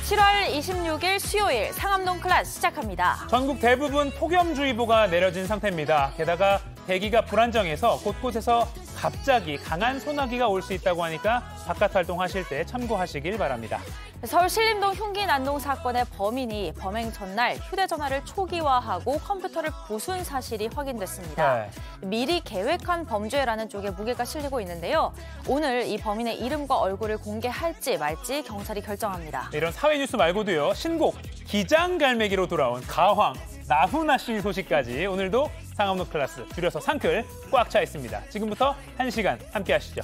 7월 26일 수요일 상암동 클래스 시작합니다. 전국 대부분 폭염주의보가 내려진 상태입니다. 게다가 대기가 불안정해서 곳곳에서 갑자기 강한 소나기가 올 수 있다고 하니까 바깥 활동하실 때 참고하시길 바랍니다. 서울 신림동 흉기 난동 사건의 범인이 범행 전날 휴대전화를 초기화하고 컴퓨터를 부순 사실이 확인됐습니다. 네. 미리 계획한 범죄라는 쪽에 무게가 실리고 있는데요. 오늘 이 범인의 이름과 얼굴을 공개할지 말지 경찰이 결정합니다. 이런 사회 뉴스 말고도요. 신곡 기장갈매기로 돌아온 가황, 나훈아 씨 소식까지 오늘도 상암동 클래스, 줄여서 상클 꽉 차 있습니다. 지금부터 1시간 함께 하시죠.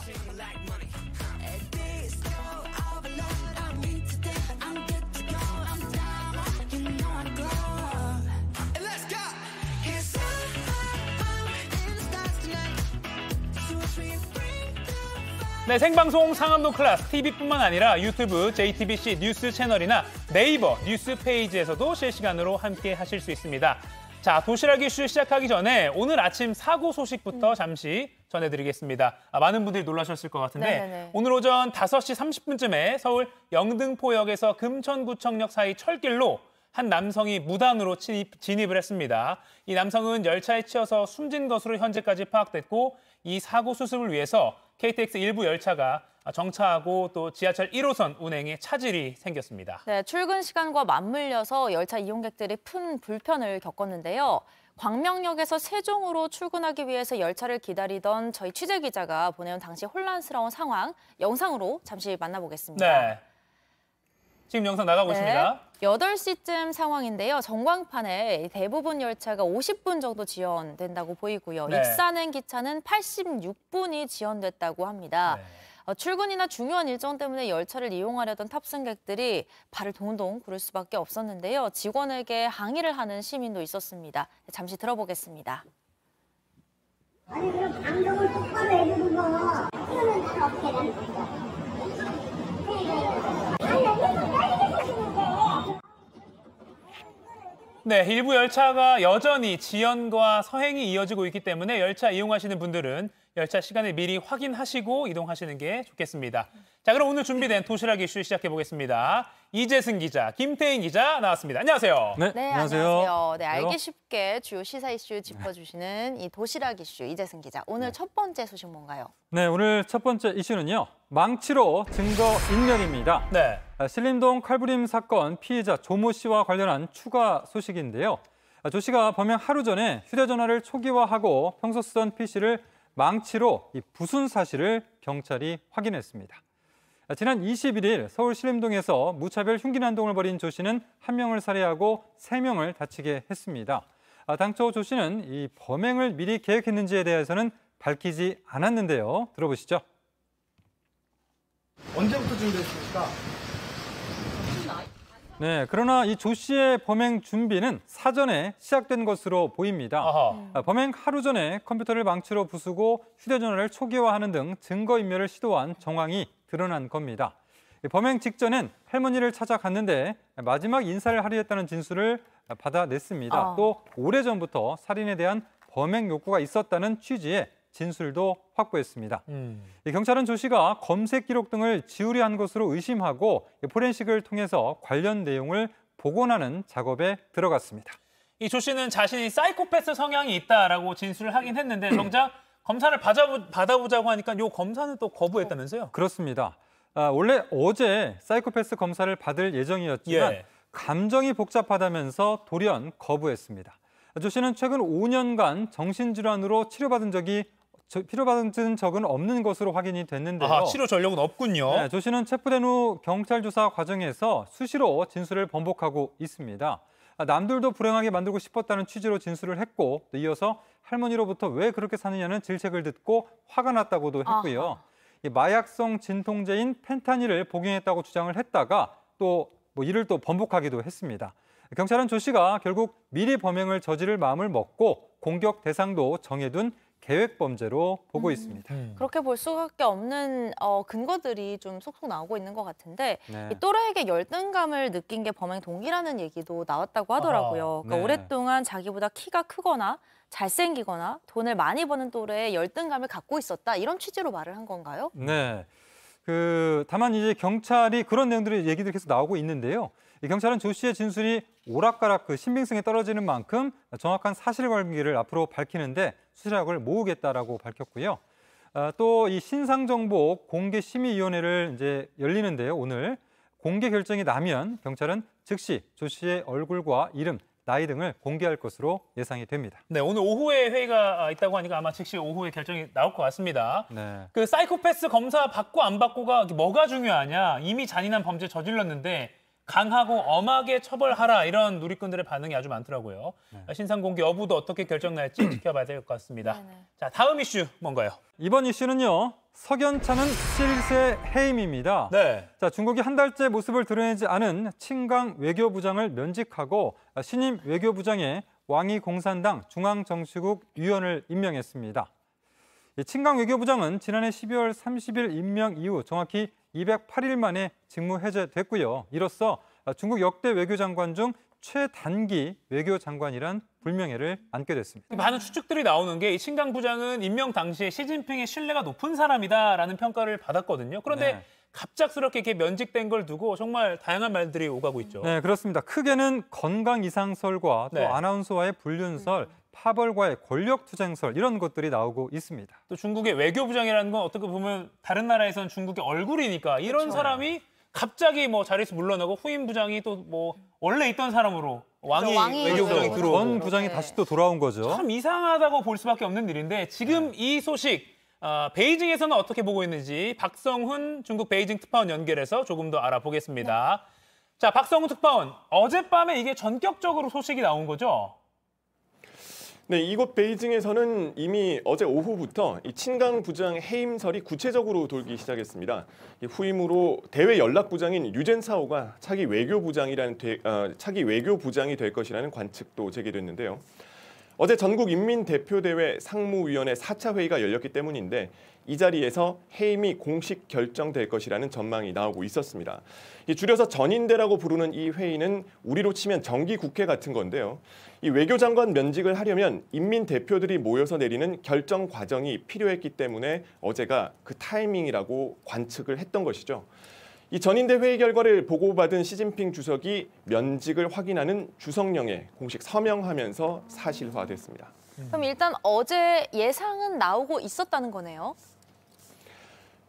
네, 생방송 상암동 클래스 TV뿐만 아니라 유튜브, JTBC 뉴스 채널이나 네이버 뉴스 페이지에서도 실시간으로 함께 하실 수 있습니다. 자, 도시락 이슈 시작하기 전에 오늘 아침 사고 소식부터 잠시 전해드리겠습니다. 많은 분들이 놀라셨을 것 같은데 네네네. 오늘 오전 5시 30분쯤에 서울 영등포역에서 금천구청역 사이 철길로 한 남성이 무단으로 진입을 했습니다. 이 남성은 열차에 치여서 숨진 것으로 현재까지 파악됐고 이 사고 수습을 위해서 KTX 일부 열차가 정차하고 또 지하철 1호선 운행에 차질이 생겼습니다. 네, 출근 시간과 맞물려서 열차 이용객들이 큰 불편을 겪었는데요. 광명역에서 세종으로 출근하기 위해서 열차를 기다리던 저희 취재기자가 보내온 당시 혼란스러운 상황 영상으로 잠시 만나보겠습니다. 네, 지금 영상 나가고 있습니다. 8시쯤 상황인데요. 전광판에 대부분 열차가 50분 정도 지연된다고 보이고요. 네. 입사하는 기차는 86분이 지연됐다고 합니다. 네. 출근이나 중요한 일정 때문에 열차를 이용하려던 탑승객들이 발을 동동 구를 수밖에 없었는데요. 직원에게 항의를 하는 시민도 있었습니다. 잠시 들어보겠습니다. 아니 그럼 방송을 똑바로 해주는 거 그러면 난 어떻게 됩니까? 네, 일부 열차가 여전히 지연과 서행이 이어지고 있기 때문에 열차 이용하시는 분들은 열차 시간을 미리 확인하시고 이동하시는 게 좋겠습니다. 자, 그럼 오늘 준비된 도시락 이슈 시작해 보겠습니다. 이재승 기자, 김태인 기자 나왔습니다. 안녕하세요. 네, 안녕하세요. 네, 알기 쉽게 주요 시사 이슈 짚어주시는 이 도시락 이슈 이재승 기자. 오늘 첫 번째 소식 뭔가요? 네, 오늘 첫 번째 이슈는요. 망치로 증거 인멸입니다. 네. 신림동 칼부림 사건 피해자 조모 씨와 관련한 추가 소식인데요. 조 씨가 범행 하루 전에 휴대전화를 초기화하고 평소 쓰던 PC를 망치로 부순 사실을 경찰이 확인했습니다. 지난 21일 서울 신림동에서 무차별 흉기난동을 벌인 조 씨는 1명을 살해하고 3명을 다치게 했습니다. 당초 조 씨는 이 범행을 미리 계획했는지에 대해서는 밝히지 않았는데요. 들어보시죠. 언제부터 준비했습니까? 네, 그러나 이 조 씨의 범행 준비는 사전에 시작된 것으로 보입니다. 아하. 범행 하루 전에 컴퓨터를 망치로 부수고 휴대전화를 초기화하는 등 증거인멸을 시도한 정황이 드러난 겁니다. 범행 직전엔 할머니를 찾아갔는데 마지막 인사를 하려 했다는 진술을 받아냈습니다. 또 오래전부터 살인에 대한 범행 욕구가 있었다는 취지의 진술도 확보했습니다. 경찰은 조 씨가 검색 기록 등을 지우려 한 것으로 의심하고 포렌식을 통해서 관련 내용을 복원하는 작업에 들어갔습니다. 이 조 씨는 자신이 사이코패스 성향이 있다라고 진술을 하긴 했는데 정작 검사를 받아보자고 하니까 요 검사는 또 거부했다면서요? 그렇습니다. 원래 어제 사이코패스 검사를 받을 예정이었지만 감정이 복잡하다면서 돌연 거부했습니다. 조 씨는 최근 5년간 정신질환으로 치료받은 적은 없는 것으로 확인이 됐는데요. 치료 전력은 없군요. 네, 조 씨는 체포된 후 경찰 조사 과정에서 수시로 진술을 번복하고 있습니다. 남들도 불행하게 만들고 싶었다는 취지로 진술을 했고 또 이어서 할머니로부터 왜 그렇게 사느냐는 질책을 듣고 화가 났다고도 했고요. 마약성 진통제인 펜타닐을 복용했다고 주장을 했다가 또 이를 또 번복하기도 했습니다. 경찰은 조 씨가 결국 미리 범행을 저지를 마음을 먹고 공격 대상도 정해둔 계획 범죄로 보고 있습니다. 그렇게 볼 수밖에 없는 근거들이 좀 속속 나오고 있는 것 같은데 네. 이 또래에게 열등감을 느낀 게 범행 동기라는 얘기도 나왔다고 하더라고요. 그러니까 네. 오랫동안 자기보다 키가 크거나 잘생기거나 돈을 많이 버는 또래에 열등감을 갖고 있었다. 이런 취지로 말을 한 건가요? 네. 다만 이제 경찰이 그런 내용들의 얘기들이 계속 나오고 있는데요. 이 경찰은 조 씨의 진술이 오락가락 신빙성이 떨어지는 만큼 정확한 사실관계를 앞으로 밝히는데 수사력을 모으겠다라고 밝혔고요. 또 이 신상정보 공개심의위원회를 이제 열리는데요. 오늘 공개 결정이 나면 경찰은 즉시 조 씨의 얼굴과 이름, 나이 등을 공개할 것으로 예상이 됩니다. 네, 오늘 오후에 회의가 있다고 하니까 아마 즉시 오후에 결정이 나올 것 같습니다. 네. 그 사이코패스 검사 받고 안 받고가 뭐가 중요하냐? 이미 잔인한 범죄 저질렀는데 강하고 엄하게 처벌하라 이런 누리꾼들의 반응이 아주 많더라고요. 신상 공개 여부도 어떻게 결정 날지 지켜봐야 될 것 같습니다. 네네. 자, 다음 이슈 뭔가요? 이번 이슈는요. 석연찮은 실세 해임입니다. 네. 자, 중국이 한 달째 모습을 드러내지 않은 친강 외교부장을 면직하고 신임 외교부장에 왕위공산당 중앙정치국 위원을 임명했습니다. 이 친강 외교부장은 지난해 12월 30일 임명 이후 정확히 208일 만에 직무 해제됐고요. 이로써 중국 역대 외교장관 중 최단기 외교장관이란 불명예를 안게 됐습니다. 많은 추측들이 나오는 게 이 친강 부장은 임명 당시에 시진핑의 신뢰가 높은 사람이다라는 평가를 받았거든요. 그런데 네. 갑작스럽게 이렇게 면직된 걸 두고 정말 다양한 말들이 오가고 있죠. 네, 그렇습니다. 크게는 건강 이상설과 또 네. 아나운서와의 불륜설, 파벌과의 권력투쟁설 이런 것들이 나오고 있습니다. 또 중국의 외교부장이라는 건 어떻게 보면 다른 나라에서는 중국의 얼굴이니까 이런 사람이 갑자기 뭐 자리에서 물러나고 후임 부장이 또 뭐 원래 있던 사람으로 왕이 외교부장이 그렇죠. 들어오고 전 부장이 다시 또 돌아온 거죠. 참 이상하다고 볼 수밖에 없는 일인데 지금 이 소식 베이징에서는 어떻게 보고 있는지 박성훈 중국 베이징 특파원 연결해서 조금 더 알아보겠습니다. 자, 박성훈 특파원, 어젯밤에 이게 전격적으로 소식이 나온 거죠? 네, 이곳 베이징에서는 이미 어제 오후부터 이 친강 부장 해임설이 구체적으로 돌기 시작했습니다. 이 후임으로 대외 연락부장인 류젠사오가 차기 외교부장이 될 것이라는 관측도 제기됐는데요. 어제 전국 인민대표대회 상무위원회 4차 회의가 열렸기 때문인데 이 자리에서 해임이 공식 결정될 것이라는 전망이 나오고 있었습니다. 줄여서 전인대라고 부르는 이 회의는 우리로 치면 정기국회 같은 건데요. 이 외교장관 면직을 하려면 인민대표들이 모여서 내리는 결정 과정이 필요했기 때문에 어제가 그 타이밍이라고 관측을 했던 것이죠. 이 전인대 회의 결과를 보고받은 시진핑 주석이 면직을 확인하는 주석령에 공식 서명하면서 사실화됐습니다. 그럼 일단 어제 예상은 나오고 있었다는 거네요.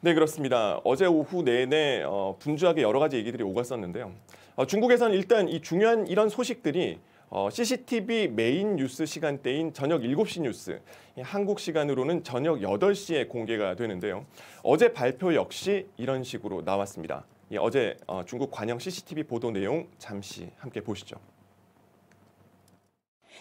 네, 그렇습니다. 어제 오후 내내 분주하게 여러 가지 얘기들이 오갔었는데요. 중국에서는 일단 이 중요한 이런 소식들이 CCTV 메인 뉴스 시간대인 저녁 7시 뉴스, 한국 시간으로는 저녁 8시에 공개가 되는데요. 어제 발표 역시 이런 식으로 나왔습니다. 어제 중국 관영 CCTV 보도 내용 잠시 함께 보시죠.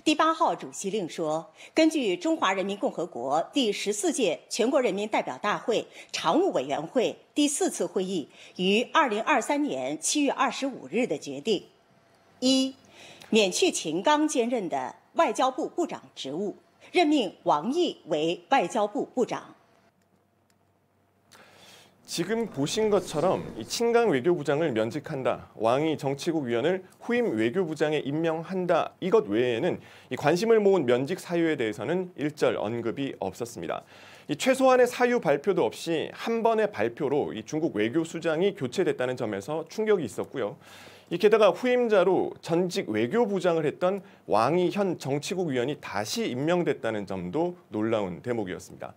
第8号主席令说，根据中华人民共和国第14届全国人民代表大会常务委员会第4次会议于2023年7月25日的决定：一、免去秦刚兼任的外交部部长职务，任命王毅为外交部部长。 지금 보신 것처럼 이 친강 외교부장을 면직한다, 왕이 정치국 위원을 후임 외교부장에 임명한다, 이것 외에는 이 관심을 모은 면직 사유에 대해서는 일절 언급이 없었습니다. 이 최소한의 사유 발표도 없이 한 번의 발표로 이 중국 외교수장이 교체됐다는 점에서 충격이 있었고요. 게다가 후임자로 전직 외교부장을 했던 왕이 현 정치국 위원이 다시 임명됐다는 점도 놀라운 대목이었습니다.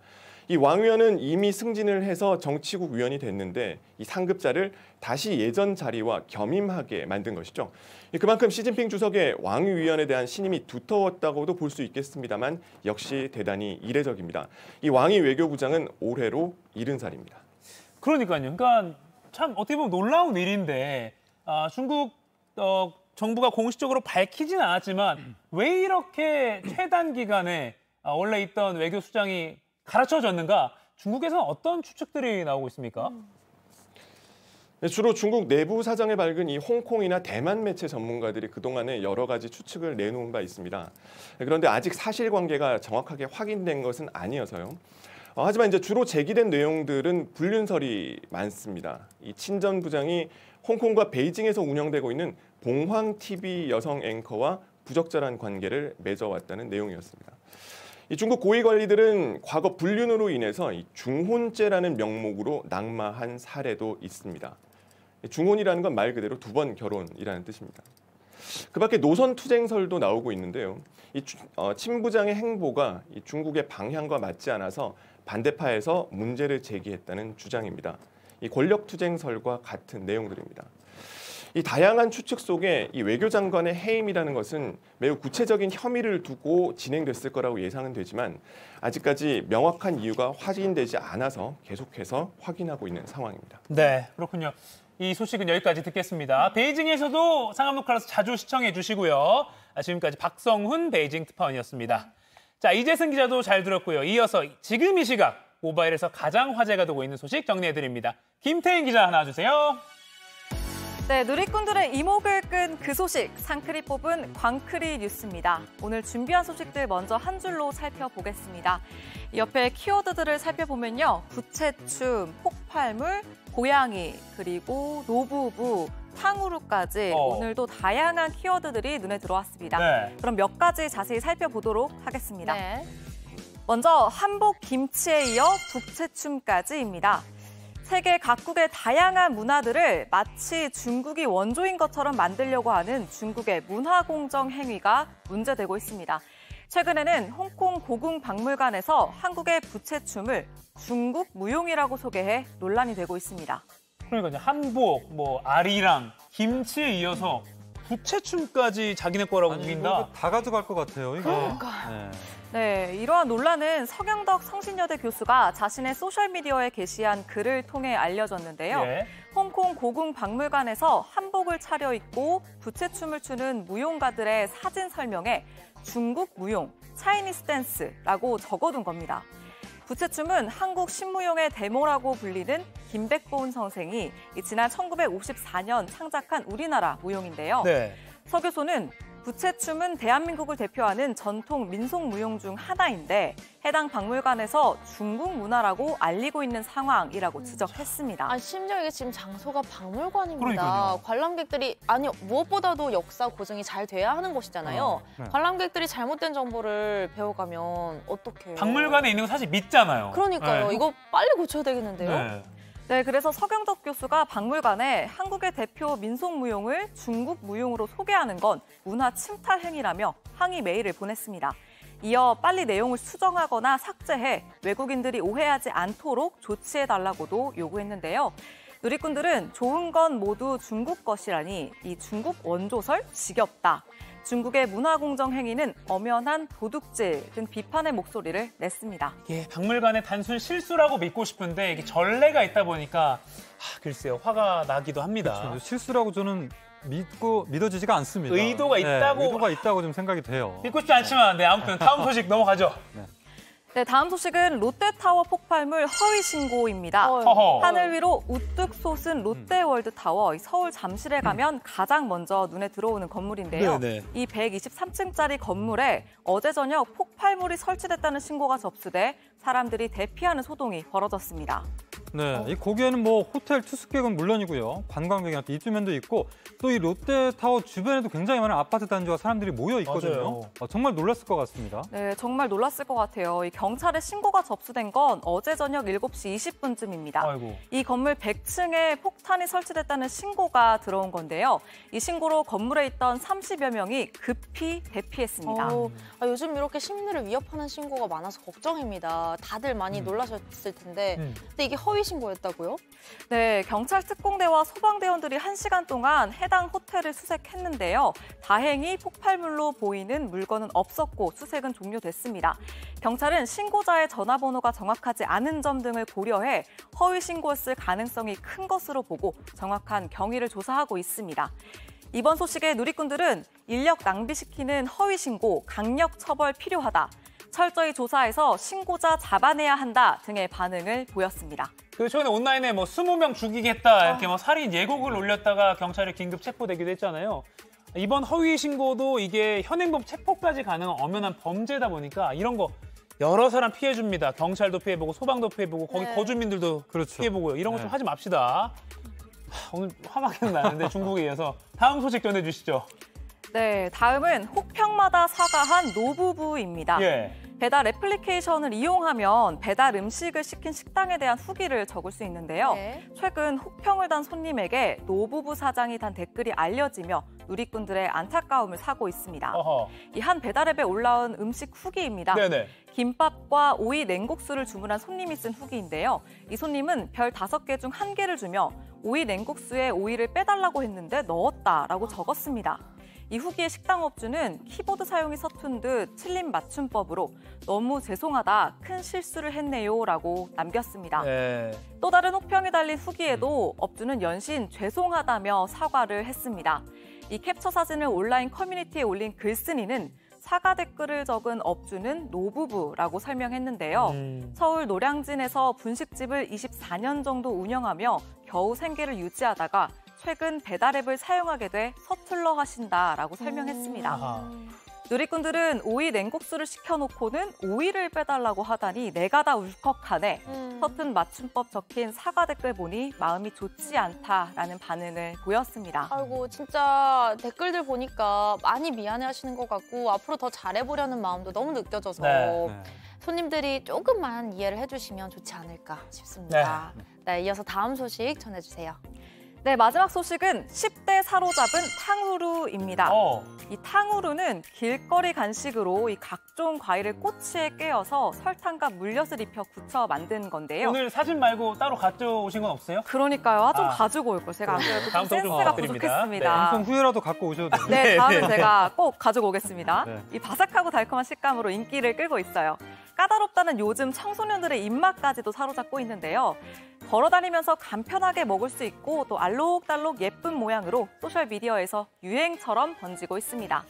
이 왕 위원은 이미 승진을 해서 정치국 위원이 됐는데 이 상급자를 다시 예전 자리와 겸임하게 만든 것이죠. 그만큼 시진핑 주석의 왕위 위원에 대한 신임이 두터웠다고도 볼 수 있겠습니다만 역시 대단히 이례적입니다. 이 왕위 외교부장은 올해로 70살입니다. 그러니까요. 그러니까 참 어떻게 보면 놀라운 일인데 중국 정부가 공식적으로 밝히진 않았지만 왜 이렇게 최단 기간에 원래 있던 외교수장이 가르쳐졌는가? 중국에서는 어떤 추측들이 나오고 있습니까? 주로 중국 내부 사정에 밝은 이 홍콩이나 대만 매체 전문가들이 그동안에 여러 가지 추측을 내놓은 바 있습니다. 그런데 아직 사실관계가 정확하게 확인된 것은 아니어서요. 하지만 이제 주로 제기된 내용들은 불륜설이 많습니다. 이 친 전 부장이 홍콩과 베이징에서 운영되고 있는 봉황 TV 여성 앵커와 부적절한 관계를 맺어왔다는 내용이었습니다. 이 중국 고위 관리들은 과거 불륜으로 인해서 이 중혼죄라는 명목으로 낙마한 사례도 있습니다. 중혼이라는 건 말 그대로 2번 결혼이라는 뜻입니다. 그 밖에 노선 투쟁설도 나오고 있는데요. 이 친 부장의 행보가 이 중국의 방향과 맞지 않아서 반대파에서 문제를 제기했다는 주장입니다. 이 권력 투쟁설과 같은 내용들입니다. 이 다양한 추측 속에 이 외교장관의 해임이라는 것은 매우 구체적인 혐의를 두고 진행됐을 거라고 예상은 되지만 아직까지 명확한 이유가 확인되지 않아서 계속해서 확인하고 있는 상황입니다. 네, 그렇군요. 이 소식은 여기까지 듣겠습니다. 베이징에서도 상암노카라스 자주 시청해 주시고요. 지금까지 박성훈 베이징 특파원이었습니다. 자, 이재승 기자도 잘 들었고요. 이어서 지금 이 시각 모바일에서 가장 화제가 되고 있는 소식 정리해드립니다. 김태인 기자 나와주세요. 네, 누리꾼들의 이목을 끈 그 소식, 상크리 뽑은 광크리 뉴스입니다. 오늘 준비한 소식들 먼저 한 줄로 살펴보겠습니다. 옆에 키워드들을 살펴보면요. 부채춤, 폭발물, 고양이, 그리고 노부부, 탕후루까지 오늘도 다양한 키워드들이 눈에 들어왔습니다. 네. 그럼 몇 가지 자세히 살펴보도록 하겠습니다. 네. 먼저 한복 김치에 이어 부채춤까지입니다. 세계 각국의 다양한 문화들을 마치 중국이 원조인 것처럼 만들려고 하는 중국의 문화공정 행위가 문제되고 있습니다. 최근에는 홍콩 고궁박물관에서 한국의 부채춤을 중국 무용이라고 소개해 논란이 되고 있습니다. 그러니까 이제 한복, 아리랑, 김치에 이어서 부채춤까지 자기네 거라고 우긴다. 다 가져갈 것 같아요. 이거. 그러니까. 네, 이러한 논란은 서경덕 성신여대 교수가 자신의 소셜미디어에 게시한 글을 통해 알려졌는데요. 예. 홍콩 고궁박물관에서 한복을 차려입고 부채춤을 추는 무용가들의 사진 설명에 중국 무용, 차이니스 댄스라고 적어둔 겁니다. 부채춤은 한국 신무용의 데모라고 불리는 김백보은 선생이 지난 1954년 창작한 우리나라 무용인데요. 네. 서 교수는 부채춤은 대한민국을 대표하는 전통 민속무용 중 하나인데 해당 박물관에서 중국 문화라고 알리고 있는 상황이라고 지적했습니다. 심지어 이게 지금 장소가 박물관입니다. 그러니까요. 관람객들이 무엇보다도 역사 고증이 잘 돼야 하는 곳이잖아요. 네. 관람객들이 잘못된 정보를 배워가면 어떡해요. 박물관에 있는 거 사실 믿잖아요. 그러니까요. 네. 이거 빨리 고쳐야 되겠는데요. 네. 네, 그래서 서경덕 교수가 박물관에 한국의 대표 민속무용을 중국 무용으로 소개하는 건 문화 침탈 행위라며 항의 메일을 보냈습니다. 이어 빨리 내용을 수정하거나 삭제해 외국인들이 오해하지 않도록 조치해달라고도 요구했는데요. 누리꾼들은 좋은 건 모두 중국 것이라니 이 중국 원조설 지겹다. 중국의 문화공정 행위는 엄연한 도둑질 등 비판의 목소리를 냈습니다. 예, 박물관의 단순 실수라고 믿고 싶은데 이게 전례가 있다 보니까 글쎄요, 화가 나기도 합니다. 그렇죠. 실수라고 저는 믿어지지가 않습니다. 의도가 있다고. 의도가 있다고 좀 생각이 돼요. 믿고 싶지 않지만 아무튼 다음 소식 넘어가죠. 네, 다음 소식은 롯데타워 폭발물 허위 신고입니다. 허허. 하늘 위로 우뚝 솟은 롯데월드타워, 서울 잠실에 가면 가장 먼저 눈에 들어오는 건물인데요. 네네. 이 123층짜리 건물에 어제 저녁 폭발물이 설치됐다는 신고가 접수돼 사람들이 대피하는 소동이 벌어졌습니다. 네, 이 거기에는 호텔 투숙객은 물론이고요. 관광객이나 입주민도 있고 또 이 롯데타워 주변에도 굉장히 많은 아파트 단지와 사람들이 모여 있거든요. 정말 놀랐을 것 같습니다. 네, 정말 놀랐을 것 같아요. 이 경찰에 신고가 접수된 건 어제 저녁 7시 20분쯤입니다. 아이고. 이 건물 100층에 폭탄이 설치됐다는 신고가 들어온 건데요. 이 신고로 건물에 있던 30여 명이 급히 대피했습니다. 요즘 이렇게 시민들을 위협하는 신고가 많아서 걱정입니다. 다들 많이 놀라셨을 텐데 근데 이게 허위 신고였다고요? 네, 경찰 특공대와 소방대원들이 1시간 동안 해당 호텔을 수색했는데요. 다행히 폭발물로 보이는 물건은 없었고 수색은 종료됐습니다. 경찰은 신고자의 전화번호가 정확하지 않은 점 등을 고려해 허위 신고였을 가능성이 큰 것으로 보고 정확한 경위를 조사하고 있습니다. 이번 소식에 누리꾼들은 인력 낭비시키는 허위 신고, 강력 처벌 필요하다. 철저히 조사해서 신고자 잡아내야 한다 등의 반응을 보였습니다. 최근에 온라인에 20명 죽이겠다 이렇게 살인 예고글 올렸다가 경찰에 긴급 체포되기도 했잖아요. 이번 허위 신고도 이게 현행범 체포까지 가능한 엄연한 범죄다 보니까 이런 거 여러 사람 피해줍니다. 경찰도 피해보고 소방도 피해보고 거기 거주민들도 피해보고요. 이런 거 좀 하지 맙시다. 오늘 화가 나는데 중국에 이어서 다음 소식 전해주시죠. 네, 다음은 혹평마다 사과한 노부부입니다. 예. 배달 애플리케이션을 이용하면 배달 음식을 시킨 식당에 대한 후기를 적을 수 있는데요. 네. 최근 혹평을 단 손님에게 노부부 사장이 단 댓글이 알려지며 누리꾼들의 안타까움을 사고 있습니다. 이 한 배달앱에 올라온 음식 후기입니다. 네네. 김밥과 오이 냉국수를 주문한 손님이 쓴 후기인데요. 이 손님은 별 5개 중 1개를 주며 오이 냉국수에 오이를 빼달라고 했는데 넣었다라고 적었습니다. 이 후기의 식당업주는 키보드 사용이 서툰 듯 틀린 맞춤법으로 너무 죄송하다, 큰 실수를 했네요 라고 남겼습니다. 네. 또 다른 혹평이 달린 후기에도 업주는 연신 죄송하다며 사과를 했습니다. 이 캡처 사진을 온라인 커뮤니티에 올린 글쓴이는 사과 댓글을 적은 업주는 노부부라고 설명했는데요. 서울 노량진에서 분식집을 24년 정도 운영하며 겨우 생계를 유지하다가 최근 배달앱을 사용하게 돼 서툴러 하신다라고 설명했습니다. 아하. 누리꾼들은 오이 냉국수를 시켜놓고는 오이를 빼달라고 하다니 내가 다 울컥하네. 서툰 맞춤법 적힌 사과 댓글 보니 마음이 좋지 않다라는 반응을 보였습니다. 아이고 진짜 댓글들 보니까 많이 미안해하시는 것 같고 앞으로 더 잘해보려는 마음도 너무 느껴져서 네. 손님들이 조금만 이해를 해주시면 좋지 않을까 싶습니다. 네, 이어서 다음 소식 전해주세요. 네, 마지막 소식은 10대 사로잡은 탕후루입니다. 이 탕후루는 길거리 간식으로 이 각종 과일을 꼬치에 꿰어서 설탕과 물엿을 입혀 굳혀 만든 건데요. 오늘 사진 말고 따로 가져오신 건 없어요? 그러니까요. 좀 가지고 올 걸. 제가 안 그래도 다음 좀 센스가 부탁드립니다. 부족했습니다. 방송 후에라도 갖고 오셔도 돼요. 네, 다음에 제가 꼭 가지고 오겠습니다. 네. 이 바삭하고 달콤한 식감으로 인기를 끌고 있어요. 까다롭다는 요즘 청소년들의 입맛까지도 사로잡고 있는데요. 걸어다니면서 간편하게 먹을 수 있고 또 알록달록 예쁜 모양으로 소셜미디어에서 유행처럼 번지고 있습니다.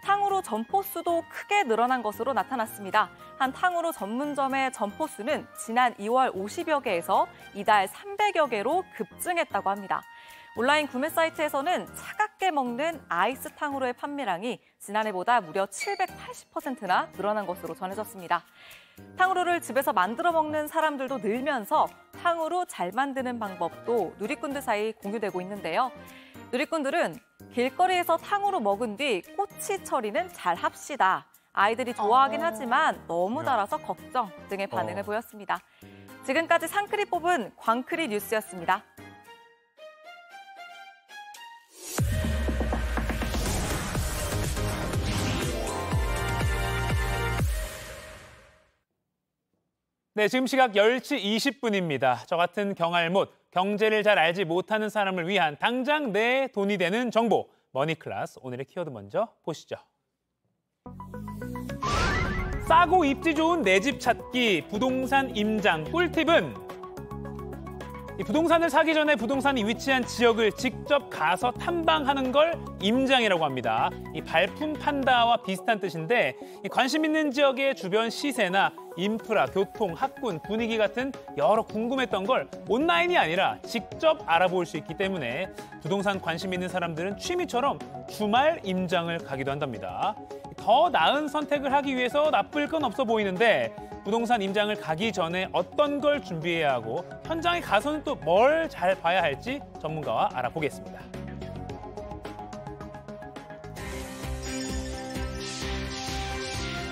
탕후루 점포 수도 크게 늘어난 것으로 나타났습니다. 한 탕후루 전문점의 점포 수는 지난 2월 50여 개에서 이달 300여 개로 급증했다고 합니다. 온라인 구매 사이트에서는 차갑게 먹는 아이스 탕후루의 판매량이 지난해보다 무려 780%나 늘어난 것으로 전해졌습니다. 탕후루를 집에서 만들어 먹는 사람들도 늘면서 탕후루 잘 만드는 방법도 누리꾼들 사이 공유되고 있는데요. 누리꾼들은 길거리에서 탕후루 먹은 뒤 꼬치 처리는 잘 합시다. 아이들이 좋아하긴 하지만 너무 달아서 걱정 등의 반응을 보였습니다. 지금까지 상크리 뽑은 광크리 뉴스였습니다. 네, 지금 시각 10시 20분입니다. 저 같은 경알못, 경제를 잘 알지 못하는 사람을 위한 당장 내 돈이 되는 정보. 머니클래스, 오늘의 키워드 먼저 보시죠. 싸고 입지 좋은 내 집 찾기, 부동산 임장. 꿀팁은 이 부동산을 사기 전에 부동산이 위치한 지역을 직접 가서 탐방하는 걸 임장이라고 합니다. 이 발품 판다와 비슷한 뜻인데 이 관심 있는 지역의 주변 시세나 인프라, 교통, 학군, 분위기 같은 여러 궁금했던 걸 온라인이 아니라 직접 알아볼 수 있기 때문에 부동산 관심 있는 사람들은 취미처럼 주말 임장을 가기도 한답니다. 더 나은 선택을 하기 위해서 나쁠 건 없어 보이는데 부동산 임장을 가기 전에 어떤 걸 준비해야 하고 현장에 가서는 또 뭘 잘 봐야 할지 전문가와 알아보겠습니다.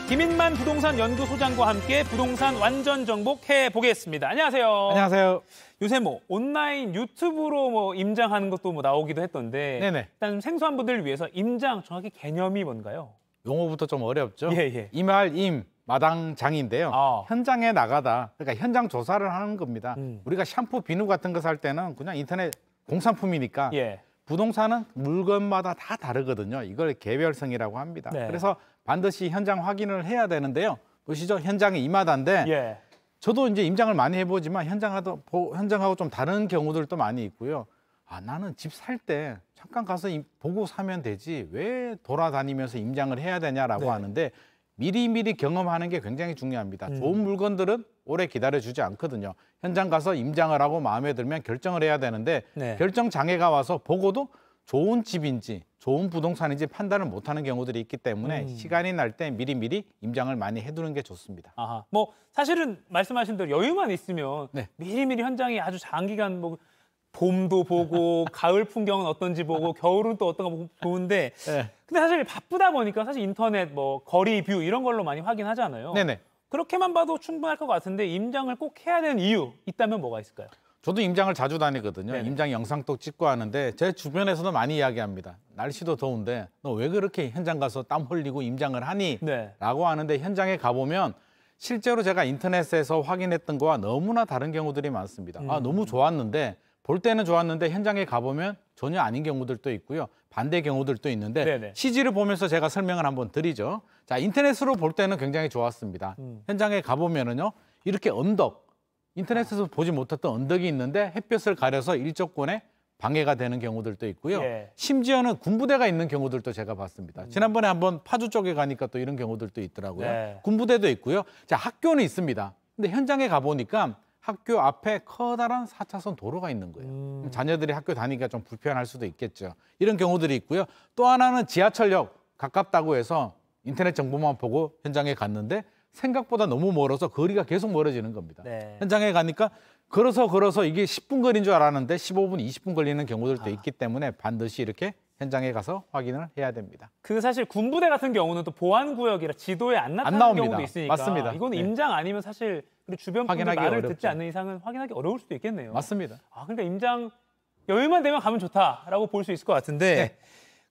김인만 부동산 연구소장과 함께 부동산 완전 정복해 보겠습니다. 안녕하세요. 안녕하세요. 요새 뭐 온라인 유튜브로 뭐 임장하는 것도 뭐 나오기도 했던데 네네. 일단 생소한 분들을 위해서 임장 정확히 개념이 뭔가요? 용어부터 좀 어렵죠. 예. 임할 임, 마당장인데요. 현장에 나가다, 그러니까 현장 조사를 하는 겁니다. 우리가 샴푸, 비누 같은 거 살 때는 그냥 인터넷 공산품이니까 예. 부동산은 물건마다 다 다르거든요. 이걸 개별성이라고 합니다. 네. 그래서 반드시 현장 확인을 해야 되는데요. 보시죠. 현장에 임하다인데 예. 저도 이제 임장을 많이 해보지만 현장하고 좀 다른 경우들도 많이 있고요. 아, 나는 집 살 때 잠깐 가서 보고 사면 되지 왜 돌아다니면서 임장을 해야 되냐라고 네. 하는데 미리미리 경험하는 게 굉장히 중요합니다. 좋은 물건들은 오래 기다려주지 않거든요. 현장 가서 임장을 하고 마음에 들면 결정을 해야 되는데 네. 결정 장애가 와서 보고도 좋은 집인지 좋은 부동산인지 판단을 못하는 경우들이 있기 때문에 시간이 날 때 미리미리 임장을 많이 해두는 게 좋습니다. 아하. 뭐 사실은 말씀하신 대로 여유만 있으면 네. 미리미리 현장에 아주 장기간 뭐 봄도 보고 가을 풍경은 어떤지 보고 겨울은 또 어떤 거 보는데 네. 근데 사실 바쁘다 보니까 사실 인터넷 뭐 거리 뷰 이런 걸로 많이 확인하잖아요. 네네. 그렇게만 봐도 충분할 것 같은데 임장을 꼭 해야 되는 이유 있다면 뭐가 있을까요? 저도 임장을 자주 다니거든요. 네네. 임장 영상도 찍고 하는데 제 주변에서도 많이 이야기합니다. 날씨도 더운데 너 왜 그렇게 현장 가서 땀 흘리고 임장을 하니? 네. 라고 하는데 현장에 가보면 실제로 제가 인터넷에서 확인했던 거와 너무나 다른 경우들이 많습니다. 아, 너무 좋았는데 볼 때는 좋았는데 현장에 가보면 전혀 아닌 경우들도 있고요. 반대 경우들도 있는데 네네. CG를 보면서 제가 설명을 한번 드리죠. 자, 인터넷으로 볼 때는 굉장히 좋았습니다. 현장에 가보면은요. 이렇게 언덕, 인터넷에서 보지 못했던 언덕이 있는데 햇볕을 가려서 일조권에 방해가 되는 경우들도 있고요. 예. 심지어는 군부대가 있는 경우들도 제가 봤습니다. 지난번에 한번 파주 쪽에 가니까 또 이런 경우들도 있더라고요. 네. 군부대도 있고요. 자, 학교는 있습니다. 근데 현장에 가보니까 학교 앞에 커다란 4차선 도로가 있는 거예요. 자녀들이 학교 다니기가 좀 불편할 수도 있겠죠. 이런 경우들이 있고요. 또 하나는 지하철역 가깝다고 해서 인터넷 정보만 보고 현장에 갔는데 생각보다 너무 멀어서 거리가 계속 멀어지는 겁니다. 네. 현장에 가니까 걸어서 이게 10분 거리인 줄 알았는데 15분, 20분 걸리는 경우들도 있기 때문에 반드시 이렇게 현장에 가서 확인을 해야 됩니다. 그 사실 군부대 같은 경우는 또 보안구역이라 지도에 안 나타나는 나옵니다. 경우도 있으니까 맞습니다. 이건 네. 임장 아니면 사실 우리 주변 분들 확인하기 말을 어렵죠. 듣지 않는 이상은 확인하기 어려울 수도 있겠네요. 맞습니다. 아, 그러니까 임장 여유만 되면 가면 좋다라고 볼 수 있을 것 같은데 네.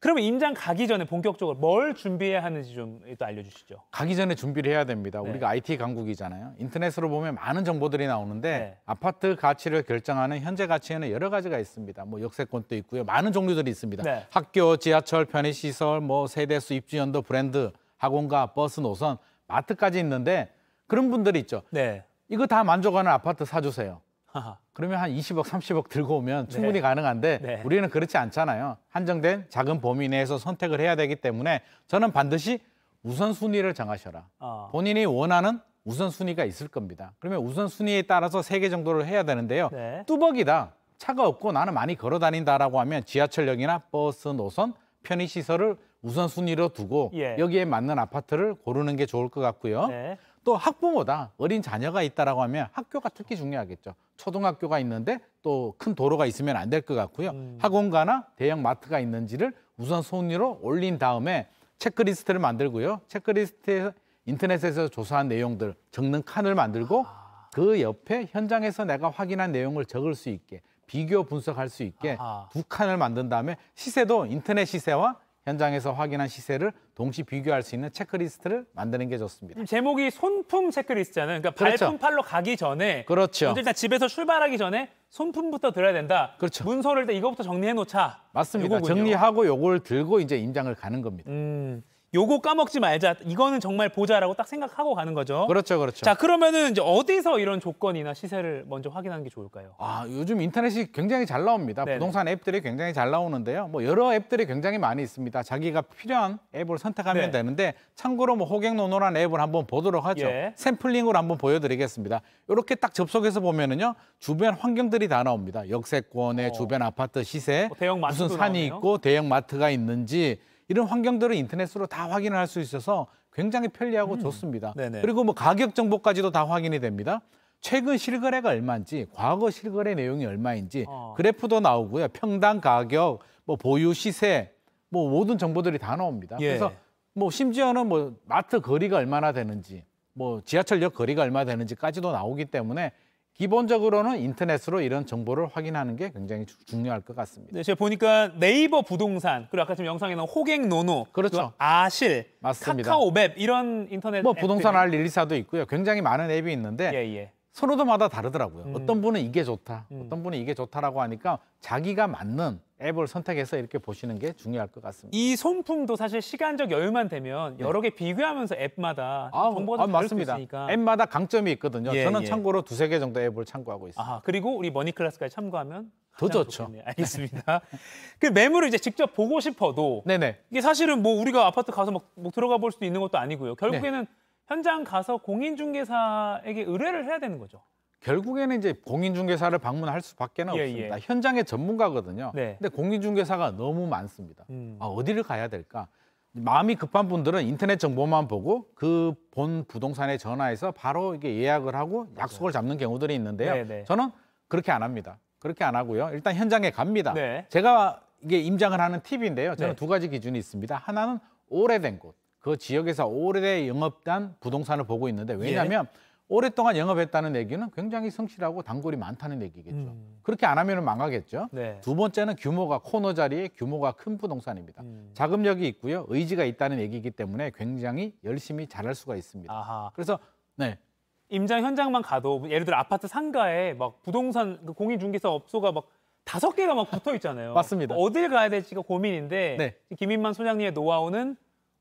그러면 임장 가기 전에 본격적으로 뭘 준비해야 하는지 좀 또 알려주시죠. 가기 전에 준비를 해야 됩니다. 네. 우리가 IT 강국이잖아요. 인터넷으로 보면 많은 정보들이 나오는데 네. 아파트 가치를 결정하는 현재 가치에는 여러 가지가 있습니다. 뭐 역세권도 있고요. 많은 종류들이 있습니다. 네. 학교, 지하철, 편의시설, 뭐 세대수, 입주연도, 브랜드, 학원가, 버스 노선, 마트까지 있는데 그런 분들이 있죠. 네. 이거 다 만족하는 아파트 사주세요. 하하. 그러면 한 20억, 30억 들고 오면 충분히 네. 가능한데 네. 우리는 그렇지 않잖아요. 한정된 작은 범위 내에서 선택을 해야 되기 때문에 저는 반드시 우선순위를 정하셔라. 본인이 원하는 우선순위가 있을 겁니다. 그러면 우선순위에 따라서 3개 정도를 해야 되는데요. 네. 뚜벅이다. 차가 없고 나는 많이 걸어 다닌다라고 하면 지하철역이나 버스 노선, 편의시설을 우선순위로 두고 예. 여기에 맞는 아파트를 고르는 게 좋을 것 같고요. 네. 또 학부모다. 어린 자녀가 있다라고 하면 학교가 특히 중요하겠죠. 초등학교가 있는데 또 큰 도로가 있으면 안 될 것 같고요. 학원가나 대형 마트가 있는지를 우선순위로 올린 다음에 체크리스트를 만들고요. 체크리스트에 인터넷에서 조사한 내용들 적는 칸을 만들고 그 옆에 현장에서 내가 확인한 내용을 적을 수 있게 비교 분석할 수 있게 아하. 2칸을 만든 다음에 시세도 인터넷 시세와 현장에서 확인한 시세를 동시 비교할 수 있는 체크리스트를 만드는 게 좋습니다. 지금 제목이 손품 체크리스트잖아요. 그러니까 그렇죠. 발품 팔러 가기 전에 그렇죠. 먼저 일단 집에서 출발하기 전에 손품부터 들어야 된다. 그렇죠. 문서를 일단 이거부터 정리해 놓자. 맞습니다. 요거군요. 정리하고 요걸 들고 이제 임장을 가는 겁니다. 요거 까먹지 말자. 이거는 정말 보자라고 딱 생각하고 가는 거죠. 그렇죠, 그렇죠. 자, 그러면은 이제 어디서 이런 조건이나 시세를 먼저 확인하는 게 좋을까요? 아, 요즘 인터넷이 굉장히 잘 나옵니다. 네네. 부동산 앱들이 굉장히 잘 나오는데요. 뭐 여러 앱들이 굉장히 많이 있습니다. 자기가 필요한 앱을 선택하면 네. 되는데 참고로 뭐 호갱노노라는 앱을 한번 보도록 하죠. 예. 샘플링으로 한번 보여드리겠습니다. 이렇게 딱 접속해서 보면은요, 주변 환경들이 다 나옵니다. 역세권의 주변 아파트 시세, 대형 마트도 무슨 산이 나오네요. 있고 대형 마트가 있는지 이런 환경들을 인터넷으로 다 확인을 할 수 있어서 굉장히 편리하고 좋습니다. 네네. 그리고 뭐 가격 정보까지도 다 확인이 됩니다. 최근 실거래가 얼마인지, 과거 실거래 내용이 얼마인지 그래프도 나오고요. 평당 가격, 뭐 보유 시세, 뭐 모든 정보들이 다 나옵니다. 예. 그래서 뭐 심지어는 뭐 마트 거리가 얼마나 되는지, 뭐 지하철역 거리가 얼마나 되는지까지도 나오기 때문에 기본적으로는 인터넷으로 이런 정보를 확인하는 게 굉장히 중요할 것 같습니다. 네, 제가 보니까 네이버 부동산, 그리고 아까 지금 영상에 나온 호갱노노, 그렇죠. 그리고 아실, 맞습니다. 카카오맵 이런 인터넷 뭐 앱들이- 부동산 알124도 있고요. 굉장히 많은 앱이 있는데 예, 예. 선호도마다 다르더라고요. 어떤 분은 이게 좋다, 어떤 분은 이게 좋다라고 하니까 자기가 맞는 앱을 선택해서 이렇게 보시는 게 중요할 것 같습니다. 이 손품도 사실 시간적 여유만 되면 여러 개 비교하면서 앱마다 정보가 좀 다를 수 맞습니다. 있으니까. 앱마다 강점이 있거든요. 예, 저는 예. 참고로 2-3개 정도 앱을 참고하고 있습니다. 아하, 그리고 우리 머니클래스까지 참고하면 더 가장 좋죠. 좋겠네요. 알겠습니다. 그 매물을 이제 직접 보고 싶어도 네네. 이게 사실은 뭐 우리가 아파트 가서 막 들어가 볼 수도 있는 것도 아니고요. 결국에는 현장 가서 공인중개사에게 의뢰를 해야 되는 거죠. 결국에는 이제 공인중개사를 방문할 수밖에 예, 없습니다. 예. 현장의 전문가거든요. 네. 근데 공인중개사가 너무 많습니다. 어디를 가야 될까? 마음이 급한 분들은 인터넷 정보만 보고 그 본 부동산에 전화해서 바로 이게 예약을 하고 약속을 잡는 경우들이 있는데요. 네, 네. 저는 그렇게 안 합니다. 그렇게 안 하고요. 일단 현장에 갑니다. 네. 제가 이게 임장을 하는 팁인데요. 저는 네. 두 가지 기준이 있습니다. 하나는 오래된 곳. 그 지역에서 오래된 영업한 부동산을 보고 있는데 왜냐하면 오랫동안 영업했다는 얘기는 굉장히 성실하고 단골이 많다는 얘기겠죠. 그렇게 안 하면 망하겠죠. 네. 두 번째는 규모가 코너 자리에 규모가 큰 부동산입니다. 자금력이 있고요. 의지가 있다는 얘기이기 때문에 굉장히 열심히 잘할 수가 있습니다. 아하. 그래서 네. 임장 현장만 가도 예를 들어 아파트 상가에 막 부동산 그 공인중개사 업소가 막 5개가 막 붙어 있잖아요. 맞습니다. 어딜 가야 될지가 고민인데 네. 김인만 소장님의 노하우는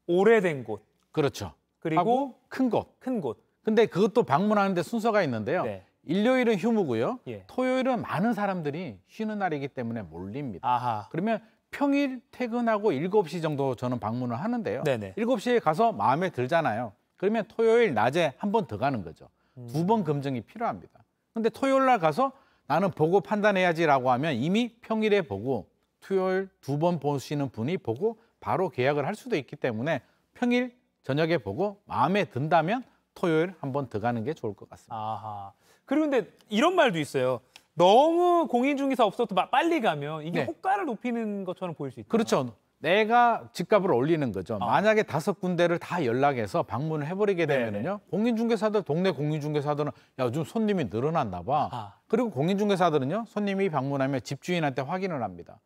오래된 곳 그렇죠. 그리고 하고 큰 곳. 큰 곳. 근데 그것도 방문하는데 순서가 있는데요. 네. 일요일은 휴무고요. 예. 토요일은 많은 사람들이 쉬는 날이기 때문에 몰립니다. 아하. 그러면 평일 퇴근하고 7시 정도 저는 방문을 하는데요. 네네. 7시에 가서 마음에 들잖아요. 그러면 토요일 낮에 한 번 더 가는 거죠. 2번 검증이 필요합니다. 근데 토요일 날 가서 나는 보고 판단해야지라고 하면 이미 평일에 보고 토요일 2번 보시는 분이 보고 바로 계약을 할 수도 있기 때문에 평일 저녁에 보고 마음에 든다면 토요일 한 번 더 가는 게 좋을 것 같습니다. 아하. 그리고 근데 이런 말도 있어요. 너무 공인중개사 업소도 빨리 가면 이게 네. 호가를 높이는 것처럼 보일 수 있다. 그렇죠. 내가 집값을 올리는 거죠. 만약에 5군데를 다 연락해서 방문을 해버리게 되면요, 공인중개사들 동네 공인중개사들은 야 요즘 손님이 늘어났나 봐. 아. 그리고 공인중개사들은요 손님이 방문하면 집주인한테 확인을 합니다.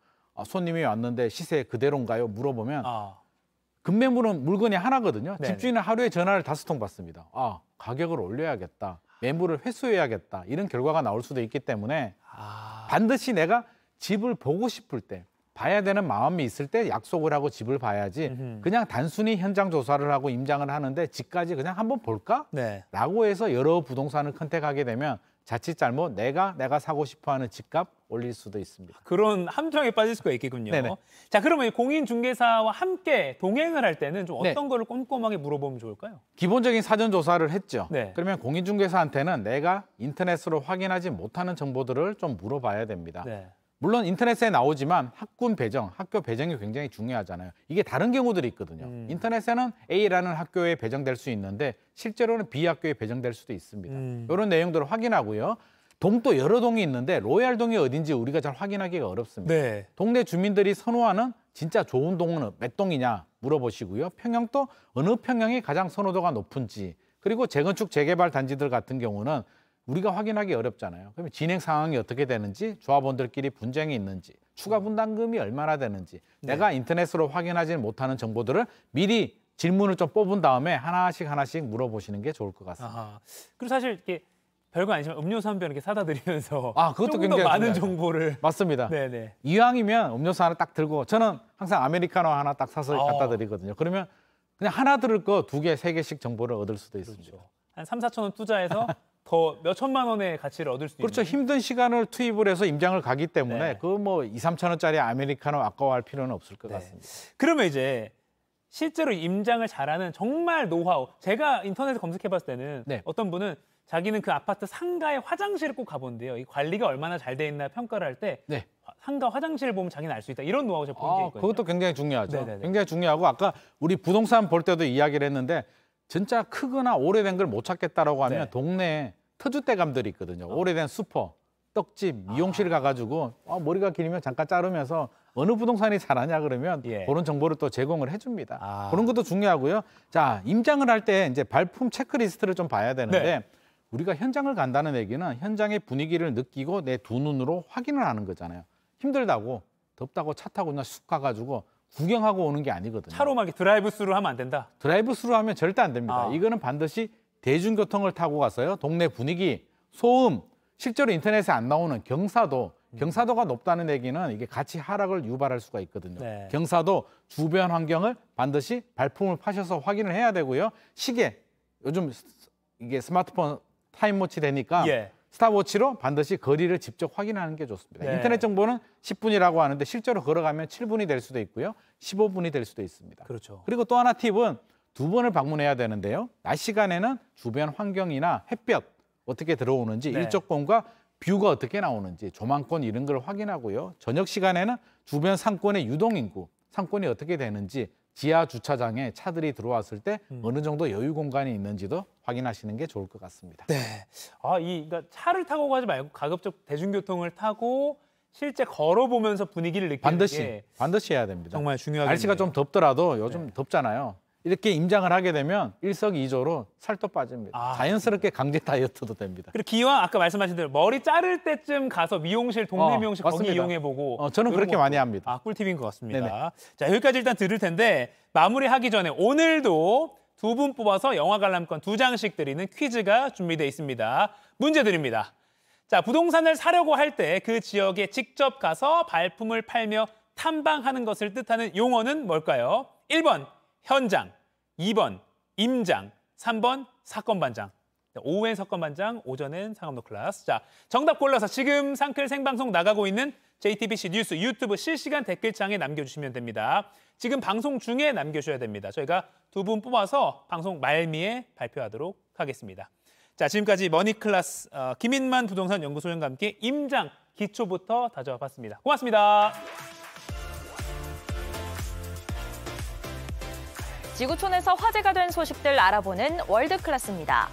손님이 왔는데 시세 그대로인가요? 물어보면 아. 급매물은 물건이 하나거든요. 네네. 집주인은 하루에 전화를 5통 받습니다. 가격을 올려야겠다. 매물을 회수해야겠다. 이런 결과가 나올 수도 있기 때문에 반드시 내가 집을 보고 싶을 때 봐야 되는 마음이 있을 때 약속을 하고 집을 봐야지 그냥 단순히 현장 조사를 하고 임장을 하는데 집까지 그냥 한번 볼까? 네. 라고 해서 여러 부동산을 컨택하게 되면 자칫 잘못 내가 사고 싶어하는 집값 올릴 수도 있습니다. 그런 함정에 빠질 수가 있겠군요. 네네. 자, 그러면 이 공인중개사와 함께 동행을 할 때는 좀 어떤 네. 거를 꼼꼼하게 물어보면 좋을까요? 기본적인 사전 조사를 했죠. 네. 그러면 공인중개사한테는 내가 인터넷으로 확인하지 못하는 정보들을 좀 물어봐야 됩니다. 네. 물론 인터넷에 나오지만 학군 배정, 학교 배정이 굉장히 중요하잖아요. 이게 다른 경우들이 있거든요. 인터넷에는 A라는 학교에 배정될 수 있는데 실제로는 B 학교에 배정될 수도 있습니다. 이런 내용들을 확인하고요. 동도 여러 동이 있는데 로얄동이 어딘지 우리가 잘 확인하기가 어렵습니다. 네. 동네 주민들이 선호하는 진짜 좋은 동은 몇 동이냐 물어보시고요. 평형도 어느 평형이 가장 선호도가 높은지, 그리고 재건축 재개발 단지들 같은 경우는 우리가 확인하기 어렵잖아요. 그러면 진행 상황이 어떻게 되는지, 조합원들끼리 분쟁이 있는지, 추가 분담금이 얼마나 되는지 내가 인터넷으로 확인하지 못하는 정보들을 미리 질문을 좀 뽑은 다음에 하나씩 물어보시는 게 좋을 것 같습니다. 아하. 그리고 사실 이렇게 별거 아니지만 음료수 한 병 이렇게 사다 드리면서 그것도 조금 더 굉장히 많은 중요하죠. 정보를 맞습니다. 네네. 이왕이면 음료수 하나 딱 들고, 저는 항상 아메리카노 하나 딱 사서 갖다 드리거든요. 그러면 그냥 하나 들을 거 2개, 3개씩 정보를 얻을 수도 있습니다. 그렇죠. 한 3, 4천 원 투자해서 더 몇 천만 원의 가치를 얻을 수 그렇죠. 있는. 힘든 시간을 투입을 해서 임장을 가기 때문에 네. 그 뭐 2, 3천 원짜리 아메리카노 아까워할 필요는 없을 것 네. 같습니다. 그러면 이제 실제로 임장을 잘하는 정말 노하우. 제가 인터넷에 검색해봤을 때는 네. 어떤 분은 자기는 그 아파트 상가의 화장실을 꼭 가본대요. 이 관리가 얼마나 잘 돼 있나 평가를 할 때 네. 상가 화장실을 보면 자기는 알 수 있다. 이런 노하우 제가 본 게 있거든요. 그것도 굉장히 중요하죠. 네네네. 굉장히 중요하고 아까 우리 부동산 볼 때도 이야기를 했는데 진짜 크거나 오래된 걸 못 찾겠다라고 하면 네. 동네에 터줏대감들이 있거든요. 오래된 슈퍼, 떡집, 미용실 가가지고 머리가 길면 잠깐 자르면서 어느 부동산이 잘하냐 그러면 예. 그런 정보를 또 제공을 해줍니다. 아. 그런 것도 중요하고요. 자, 임장을 할 때 이제 발품 체크리스트를 좀 봐야 되는데 네. 우리가 현장을 간다는 얘기는 현장의 분위기를 느끼고 내 두 눈으로 확인을 하는 거잖아요. 힘들다고 덥다고 차 타고 그냥 쑥 가가지고 구경하고 오는 게 아니거든요. 차로만 이렇게 드라이브 스루 하면 안 된다. 드라이브 스루 하면 절대 안 됩니다. 이거는 반드시 대중교통을 타고 가서요. 동네 분위기, 소음, 실제로 인터넷에 안 나오는 경사도가 높다는 얘기는 이게 가치 하락을 유발할 수가 있거든요. 네. 경사도, 주변 환경을 반드시 발품을 파셔서 확인을 해야 되고요. 시계, 요즘 이게 스마트폰 타임워치 되니까 예. 스탑워치로 반드시 거리를 직접 확인하는 게 좋습니다. 네. 인터넷 정보는 10분이라고 하는데 실제로 걸어가면 7분이 될 수도 있고요. 15분이 될 수도 있습니다. 그렇죠. 그리고 또 하나 팁은 2번을 방문해야 되는데요. 낮 시간에는 주변 환경이나 햇볕 어떻게 들어오는지, 네. 일조권과 뷰가 어떻게 나오는지, 조망권 이런 걸 확인하고요. 저녁 시간에는 주변 상권의 유동인구, 상권이 어떻게 되는지, 지하 주차장에 차들이 들어왔을 때 어느 정도 여유 공간이 있는지도 확인하시는 게 좋을 것 같습니다. 네. 그러니까 차를 타고 가지 말고 가급적 대중교통을 타고 실제 걸어보면서 분위기를 느끼는 게 반드시 해야 됩니다. 정말 중요하겠네요. 날씨가 좀 덥더라도 요즘 덥잖아요. 이렇게 임장을 하게 되면 일석이조로 살도 빠집니다. 자연스럽게 강제 다이어트도 됩니다. 그리고 기왕 아까 말씀하신 대로 머리 자를 때쯤 가서 미용실, 동네 미용실 거기 맞습니다. 이용해보고 저는 그렇게 많이 합니다. 꿀팁인 것 같습니다. 네네. 자, 여기까지 일단 들을 텐데 마무리하기 전에 오늘도 2분 뽑아서 영화 관람권 2장씩 드리는 퀴즈가 준비되어 있습니다. 문제 드립니다. 자, 부동산을 사려고 할 때 그 지역에 직접 가서 발품을 팔며 탐방하는 것을 뜻하는 용어는 뭘까요? 1번 현장, 2번 임장, 3번 사건반장. 오후엔 사건반장, 오전엔 상암로 클래스. 자, 정답 골라서 지금 상클 생방송 나가고 있는 JTBC 뉴스 유튜브 실시간 댓글창에 남겨주시면 됩니다. 지금 방송 중에 남겨주셔야 됩니다. 저희가 2분 뽑아서 방송 말미에 발표하도록 하겠습니다. 자, 지금까지 머니클래스 김인만 부동산 연구소장과 함께 임장 기초부터 다져봤습니다. 고맙습니다. 지구촌에서 화제가 된 소식들 알아보는 월드클래스입니다.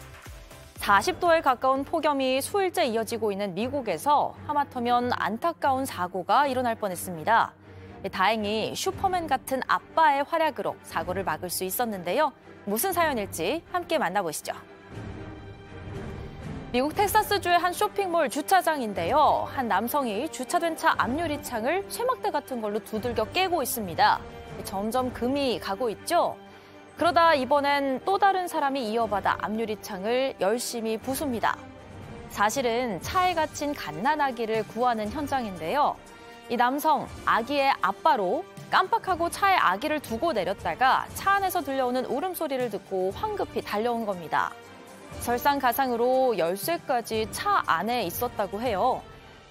40도에 가까운 폭염이 수일째 이어지고 있는 미국에서 하마터면 안타까운 사고가 일어날 뻔했습니다. 다행히 슈퍼맨 같은 아빠의 활약으로 사고를 막을 수 있었는데요. 무슨 사연일지 함께 만나보시죠. 미국 텍사스주의 한 쇼핑몰 주차장인데요. 한 남성이 주차된 차 앞유리창을 쇠막대 같은 걸로 두들겨 깨고 있습니다. 점점 금이 가고 있죠. 그러다 이번엔 또 다른 사람이 이어받아 앞유리창을 열심히 부숩니다. 사실은 차에 갇힌 갓난아기를 구하는 현장인데요. 이 남성, 아기의 아빠로 깜빡하고 차에 아기를 두고 내렸다가 차 안에서 들려오는 울음소리를 듣고 황급히 달려온 겁니다. 설상가상으로 열쇠까지 차 안에 있었다고 해요.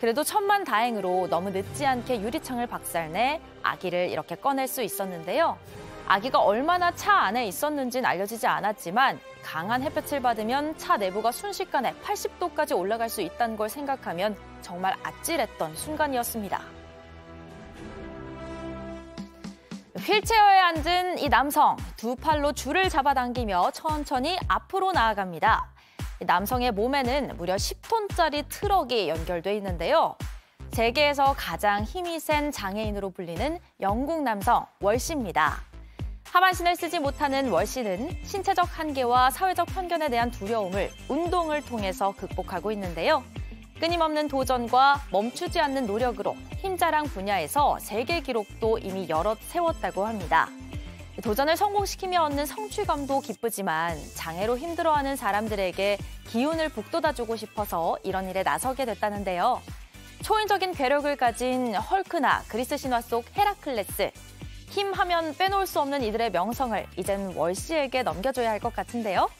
그래도 천만다행으로 너무 늦지 않게 유리창을 박살내 아기를 이렇게 꺼낼 수 있었는데요. 아기가 얼마나 차 안에 있었는지는 알려지지 않았지만 강한 햇볕을 받으면 차 내부가 순식간에 80도까지 올라갈 수 있다는 걸 생각하면 정말 아찔했던 순간이었습니다. 휠체어에 앉은 이 남성, 두 팔로 줄을 잡아당기며 천천히 앞으로 나아갑니다. 남성의 몸에는 무려 10톤짜리 트럭이 연결돼 있는데요. 세계에서 가장 힘이 센 장애인으로 불리는 영국 남성 월시입니다. 하반신을 쓰지 못하는 월시는 신체적 한계와 사회적 편견에 대한 두려움을 운동을 통해서 극복하고 있는데요. 끊임없는 도전과 멈추지 않는 노력으로 힘자랑 분야에서 세계 기록도 이미 여럿 세웠다고 합니다. 도전을 성공시키며 얻는 성취감도 기쁘지만 장애로 힘들어하는 사람들에게 기운을 북돋아주고 싶어서 이런 일에 나서게 됐다는데요. 초인적인 괴력을 가진 헐크나 그리스 신화 속 헤라클레스, 힘하면 빼놓을 수 없는 이들의 명성을 이젠 월시에게 넘겨줘야 할 것 같은데요.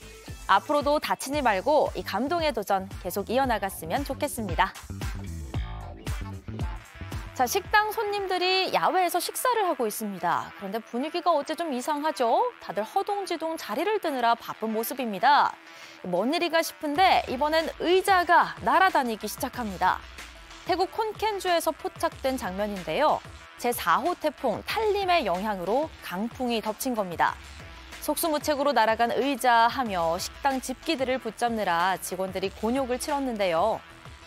앞으로도 다치지 말고 이 감동의 도전 계속 이어나갔으면 좋겠습니다. 자, 식당 손님들이 야외에서 식사를 하고 있습니다. 그런데 분위기가 어째 좀 이상하죠? 다들 허둥지둥 자리를 뜨느라 바쁜 모습입니다. 뭔 일인가 싶은데 이번엔 의자가 날아다니기 시작합니다. 태국 콘켄주에서 포착된 장면인데요. 제4호 태풍 탈림의 영향으로 강풍이 덮친 겁니다. 속수무책으로 날아간 의자 하며 식당 집기들을 붙잡느라 직원들이 곤욕을 치렀는데요.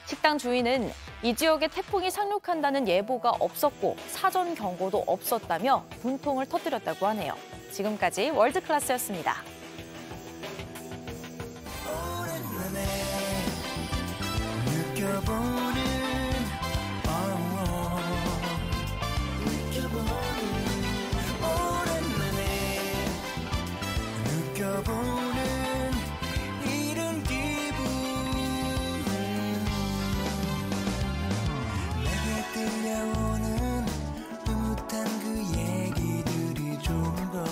식당 주인은 이 지역에 태풍이 상륙한다는 예보가 없었고 사전 경고도 없었다며 분통을 터뜨렸다고 하네요. 지금까지 월드클래스였습니다. 이런 기분 내게 들려오는 흐뭇한 그 얘기들이 좋은 걸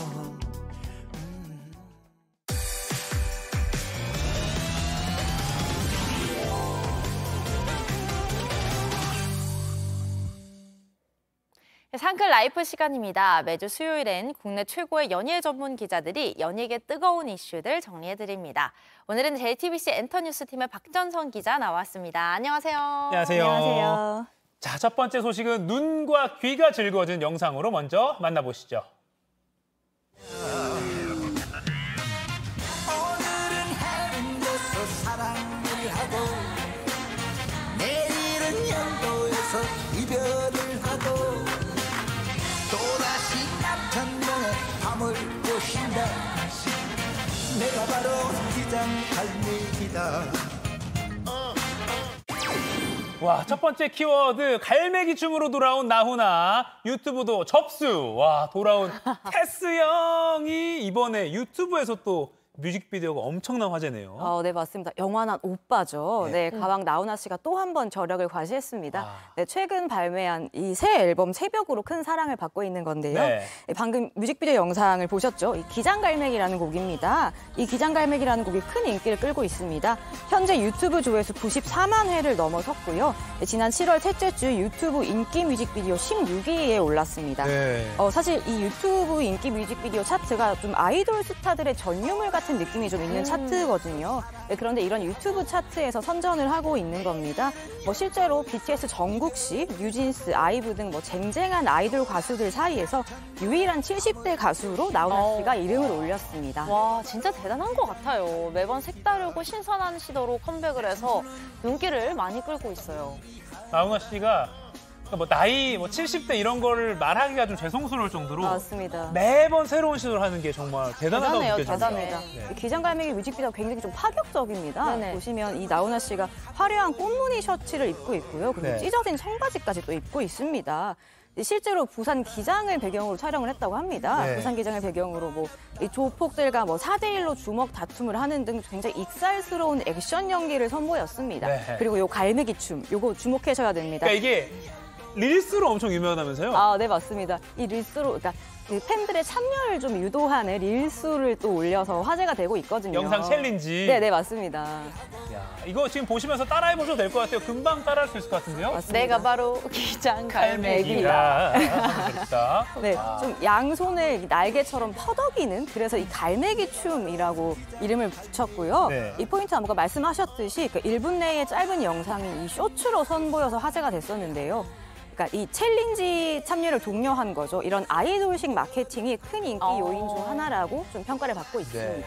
상클 라이프 시간입니다. 매주 수요일엔 국내 최고의 연예 전문 기자들이 연예계 뜨거운 이슈들 정리해드립니다. 오늘은 JTBC 엔터뉴스 팀의 박전성 기자 나왔습니다. 안녕하세요. 안녕하세요. 안녕하세요. 자, 첫 번째 소식은 눈과 귀가 즐거워진 영상으로 먼저 만나보시죠. 오늘은 바로 기장 갈매기다. 와, 첫 번째 키워드 갈매기 춤으로 돌아온 나훈아. 유튜브도 접수. 와, 돌아온 테스 형이 이번에 유튜브에서 또 뮤직비디오가 엄청난 화제네요. 네, 맞습니다. 영원한 오빠죠. 네. 네, 가왕 나훈아 씨가 또 한 번 저력을 과시했습니다. 네, 최근 발매한 이 새 앨범 새벽으로 큰 사랑을 받고 있는 건데요. 네. 방금 뮤직비디오 영상을 보셨죠? 이 기장갈매기라는 곡입니다. 이 기장갈매기라는 곡이 큰 인기를 끌고 있습니다. 현재 유튜브 조회수 94만 회를 넘어섰고요. 지난 7월 셋째 주 유튜브 인기 뮤직비디오 16위에 올랐습니다. 네. 사실 이 유튜브 인기 뮤직비디오 차트가 좀 아이돌 스타들의 전유물 같은 느낌이 좀 있는 차트거든요. 네, 그런데 이런 유튜브 차트에서 선전을 하고 있는 겁니다. 실제로 BTS 정국 씨, 뉴진스, 아이브 등 쟁쟁한 아이돌 가수들 사이에서 유일한 70대 가수로 나훈아 씨가 이름을 올렸습니다. 와, 진짜 대단한 것 같아요. 매번 색다르고 신선한 시도로 컴백을 해서 눈길을 많이 끌고 있어요. 나훈아 씨가 나이 70대 이런 거를 말하기가 좀 죄송스러울 정도로 맞습니다. 매번 새로운 시도를 하는 게 정말 대단하다고 대단해요, 느껴집니다. 대단해요. 이 기장갈매기 뮤직비디오가 굉장히 좀 파격적입니다. 네네. 보시면 이 나훈아 씨가 화려한 꽃무늬 셔츠를 입고 있고요. 그리고 네. 찢어진 청바지까지 또 입고 있습니다. 실제로 부산 기장을 배경으로 촬영을 했다고 합니다. 네. 부산 기장을 배경으로 이 조폭들과 4대1로 주먹 다툼을 하는 등 굉장히 익살스러운 액션 연기를 선보였습니다. 네. 그리고 요 갈매기 춤, 요거 주목하셔야 됩니다. 그러니까 이게 릴스로 엄청 유명하다면서요? 네, 맞습니다. 이 릴스로, 그러니까 그 팬들의 참여를 좀 유도하는 릴스를 또 올려서 화제가 되고 있거든요. 영상 챌린지. 네, 맞습니다. 야, 이거 지금 보시면서 따라해보셔도 될 것 같아요. 금방 따라할 수 있을 것 같은데요? 맞습니다. 내가 바로 기장갈매기다. 갈매기다. 네, 좀 양손을 날개처럼 퍼덕이는 그래서 이 갈매기 춤이라고 이름을 붙였고요. 네. 이 포인트 아까 말씀하셨듯이 1분 내의 짧은 영상이 이 쇼츠로 선보여서 화제가 됐었는데요. 그러니까 이 챌린지 참여를 독려한 거죠. 이런 아이돌식 마케팅이 큰 인기 요인 중 하나라고 좀 평가를 받고 있습니다. 네.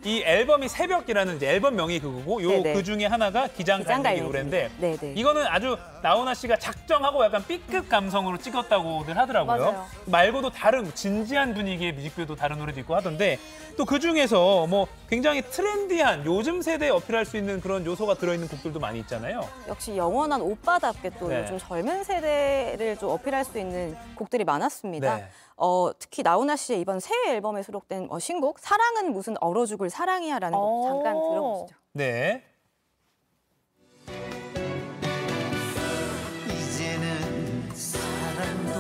이 앨범이 새벽이라는 이제 앨범명이 그거고 네네. 그 중에 하나가 기장갈매기 노래인데 네네. 이거는 아주 나훈아 씨가 작정하고 약간 B급 감성으로 찍었다고들 하더라고요. 맞아요. 말고도 다른 진지한 분위기의 뮤직비디오도 다른 노래도 있고 하던데 또 그 중에서 굉장히 트렌디한 요즘 세대에 어필할 수 있는 그런 요소가 들어있는 곡들도 많이 있잖아요. 역시 영원한 오빠답게 또 네. 요즘 젊은 세대를 좀 어필할 수 있는 곡들이 많았습니다. 네. 특히 나훈아 씨의 이번 새 앨범에 수록된 신곡 사랑은 무슨 얼어 죽을 사랑이야라는 곡 잠깐 들어보시죠. 네. 이제는 사랑도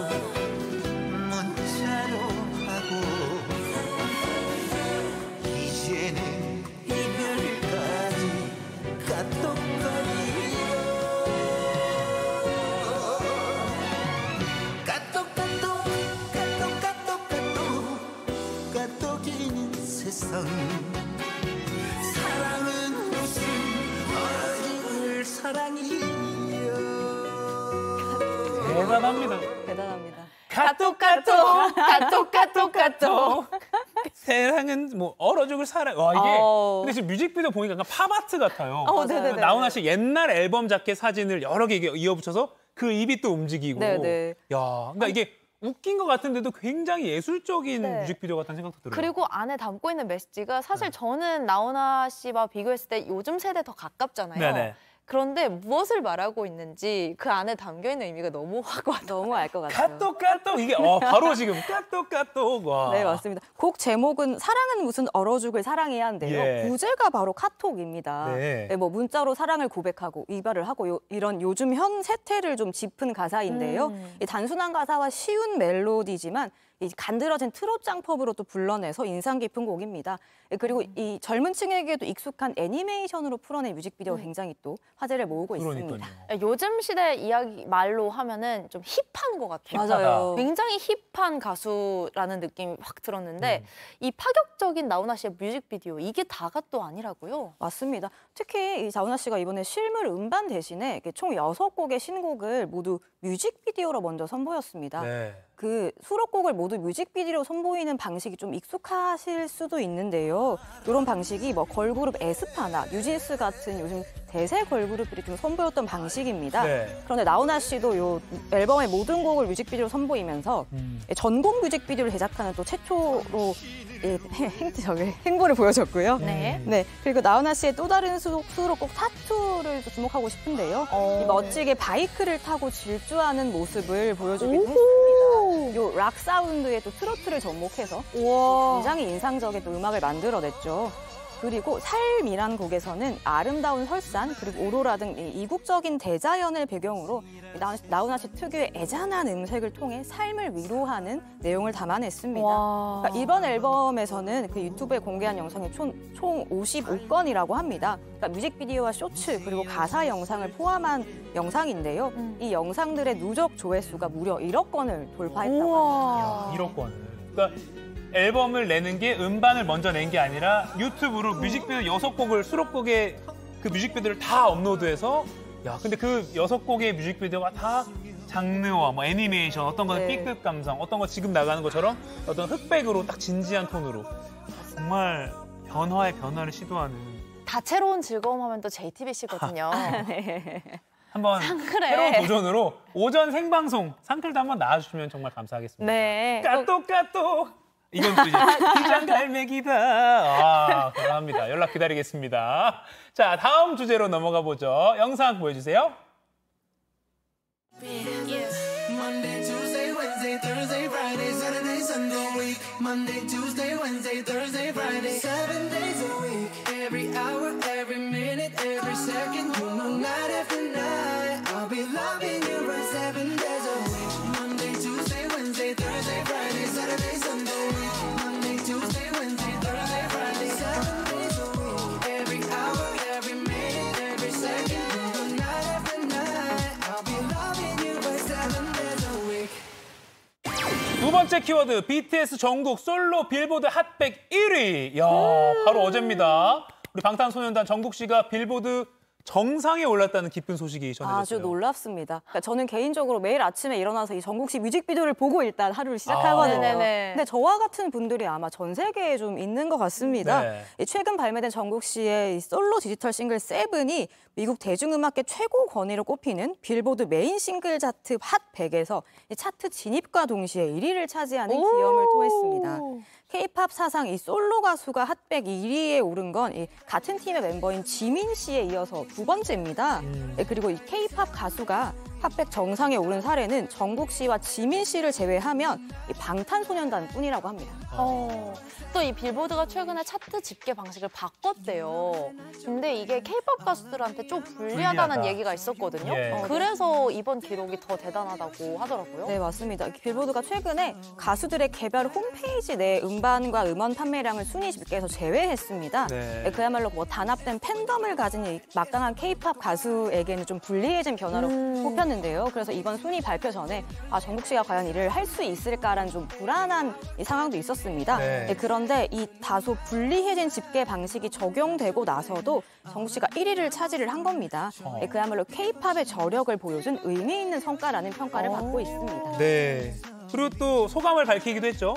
문자로 하고 이제는 이별까지 까똑거리고 까똑이는 세상 사랑은 무슨 얼어 죽을 사랑이여. 대단합니다. 대단합니다. 까똑. 세상은 얼어 죽을 사랑. 와, 이게 근데 지금 뮤직비디오 보니까 약간 팝아트 같아요. 네네네. 나훈아 씨 옛날 앨범 자켓 사진을 여러 개 이어붙여서 그 입이 또 움직이고. 네네. 야, 그러니까 이게 웃긴 것 같은데도 굉장히 예술적인 네. 뮤직비디오 같다는 생각도 들어요. 그리고 안에 담고 있는 메시지가 사실 저는 나훈아 씨와 비교했을 때 요즘 세대 더 가깝잖아요. 네네. 그런데 무엇을 말하고 있는지 그 안에 담겨있는 의미가 너무 확 와닿아요. 너무 알 것 같아요. 까똑 이게 바로 지금 까똑. 와. 네, 맞습니다. 곡 제목은 사랑은 무슨 얼어 죽을 사랑이야인데요. 예. 부제가 바로 카톡입니다. 네. 네, 문자로 사랑을 고백하고 이별을 하고 이런 요즘 현 세태를 좀 짚은 가사인데요. 이 단순한 가사와 쉬운 멜로디지만 이 간드러진 트롯 장법으로 또 불러내서 인상 깊은 곡입니다. 그리고 이 젊은 층에게도 익숙한 애니메이션으로 풀어낸 뮤직비디오가 굉장히 또 화제를 모으고 있습니다. 요즘 시대 이야기 말로 하면은 좀 힙한 것 같아요. 맞아요. 굉장히 힙한 가수라는 느낌이 확 들었는데 이 파격적인 나훈아 씨의 뮤직비디오 이게 다가 또 아니라고요? 맞습니다. 특히 이 나훈아 씨가 이번에 실물 음반 대신에 총 6곡의 신곡을 모두 뮤직비디오로 먼저 선보였습니다. 네. 그 수록곡을 모두 뮤직비디오로 선보이는 방식이 좀 익숙하실 수도 있는데요. 이런 방식이 뭐 걸그룹 에스파나 뉴진스 같은 요즘 대세 걸그룹들이 좀 선보였던 방식입니다. 네. 그런데 나훈아 씨도 요 앨범의 모든 곡을 뮤직비디오로 선보이면서 전곡 뮤직비디오를 제작하는 또 최초로 행보를 보여줬고요. 네. 그리고 나훈아 씨의 또 다른 수록곡 타투를 또 주목하고 싶은데요. 이 멋지게 바이크를 타고 질주하는 모습을 보여주기도 했습니다. 요 락 사운드에 또 트로트를 접목해서 굉장히 인상적인 또 음악을 만들어냈죠. 그리고 삶이란 곡에서는 아름다운 설산 그리고 오로라 등 이국적인 대자연을 배경으로 나훈아 씨 특유의 애잔한 음색을 통해 삶을 위로하는 내용을 담아냈습니다. 그러니까 이번 앨범에서는 그 유튜브에 공개한 영상이 총 55건이라고 합니다. 그러니까 뮤직비디오와 쇼츠 그리고 가사 영상을 포함한 영상인데요. 이 영상들의 누적 조회수가 무려 1억 건을 돌파했다고 합니다. 1억 건을. 그러니까 앨범을 내는 게 음반을 먼저 낸 게 아니라 유튜브로 뮤직비디오 6곡을 수록곡의 그 뮤직비디오를 다 업로드해서 야 근데 그 6곡의 뮤직비디오가 다 장르와 뭐 애니메이션 어떤 건 B급 감성 어떤 거 지금 나가는 것처럼 어떤 흑백으로 딱 진지한 톤으로 정말 변화의 변화를 시도하는 다채로운 즐거움 하면 또 JTBC거든요. 한번 상클에. 새로운 도전으로 오전 생방송 상클도 한번 나와주시면 정말 감사하겠습니다. 네. 까똑까똑 이건 또 이제 기장 갈매기다. 아, 감사합니다. 연락 기다리겠습니다. 자, 다음 주제로 넘어가 보죠. 영상 보여주세요. Monday, Tuesday, Wednesday, Thursday, Friday, Saturday, Sunday, week. Monday, Tuesday, Wednesday, Thursday, Friday, 7 days a week. Every hour, every minute, every second, you know, night after night, I'll be loving you for 7 days a week. Monday, Tuesday, Wednesday, Thursday, Friday, Saturday, Sunday, week. Monday, Tuesday, Wednesday, Thursday, Friday, 7 days a week. Every hour, every minute, every second, you know, night after night, I'll be loving you for 7 days a week. 두 번째 키워드, BTS 정국 솔로 빌보드 핫백 1위. 야, 바로 어제입니다. 우리 방탄소년단 정국 씨가 빌보드 정상에 올랐다는 기쁜 소식이 전해졌어요. 아주 놀랍습니다. 그러니까 저는 개인적으로 매일 아침에 일어나서 이 정국 씨 뮤직비디오를 보고 일단 하루를 시작하거든요. 근데 저와 같은 분들이 아마 전 세계에 좀 있는 것 같습니다. 네. 최근 발매된 정국 씨의 이 솔로 디지털 싱글 세븐이 미국 대중음악계 최고 권위로 꼽히는 빌보드 메인 싱글 차트 핫 100에서 차트 진입과 동시에 1위를 차지하는 기염을 토했습니다. K-팝 사상 이 솔로 가수가 핫백 1위에 오른 건 이 같은 팀의 멤버인 지민 씨에 이어서 두 번째입니다. 그리고 이 K-팝 가수가 핫백 정상에 오른 사례는 정국 씨와 지민 씨를 제외하면 이 방탄소년단뿐이라고 합니다. 또 이 빌보드가 최근에 차트 집계 방식을 바꿨대요. 근데 이게 K-팝 가수들한테 좀 불리하다는 얘기가 있었거든요. 예. 그래서 이번 기록이 더 대단하다고 하더라고요. 네, 맞습니다. 빌보드가 최근에 가수들의 개별 홈페이지 내 음반과 음원 판매량을 순위 집계에서 제외했습니다. 네. 그야말로 뭐 단합된 팬덤을 가진 이 막강한 K-팝 가수에게는 좀 불리해진 변화로 꼽혔는데요. 그래서 이번 순위 발표 전에 정국 씨가 과연 이를 할 수 있을까라는 좀 불안한 이 상황도 있었습니다. 네. 그런데 이 다소 불리해진 집계 방식이 적용되고 나서도 정국 씨가 1위를 차지를 한 겁니다. 그야말로 K-팝의 저력을 보여준 의미 있는 성과라는 평가를 받고 있습니다. 네. 그리고 또 소감을 밝히기도 했죠.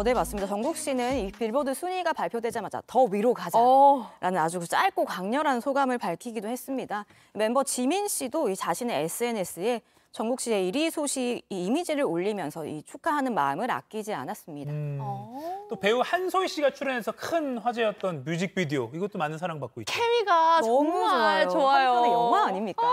네, 맞습니다. 정국 씨는 이 빌보드 순위가 발표되자마자 더 위로 가자라는 아주 짧고 강렬한 소감을 밝히기도 했습니다. 멤버 지민 씨도 이 자신의 SNS에 정국 씨의 1위 소식 이미지를 올리면서 이 축하하는 마음을 아끼지 않았습니다. 또 배우 한소희 씨가 출연해서 큰 화제였던 뮤직비디오 이것도 많은 사랑받고 있죠. 케미가 정말 좋아요. 한편의 영화 아닙니까?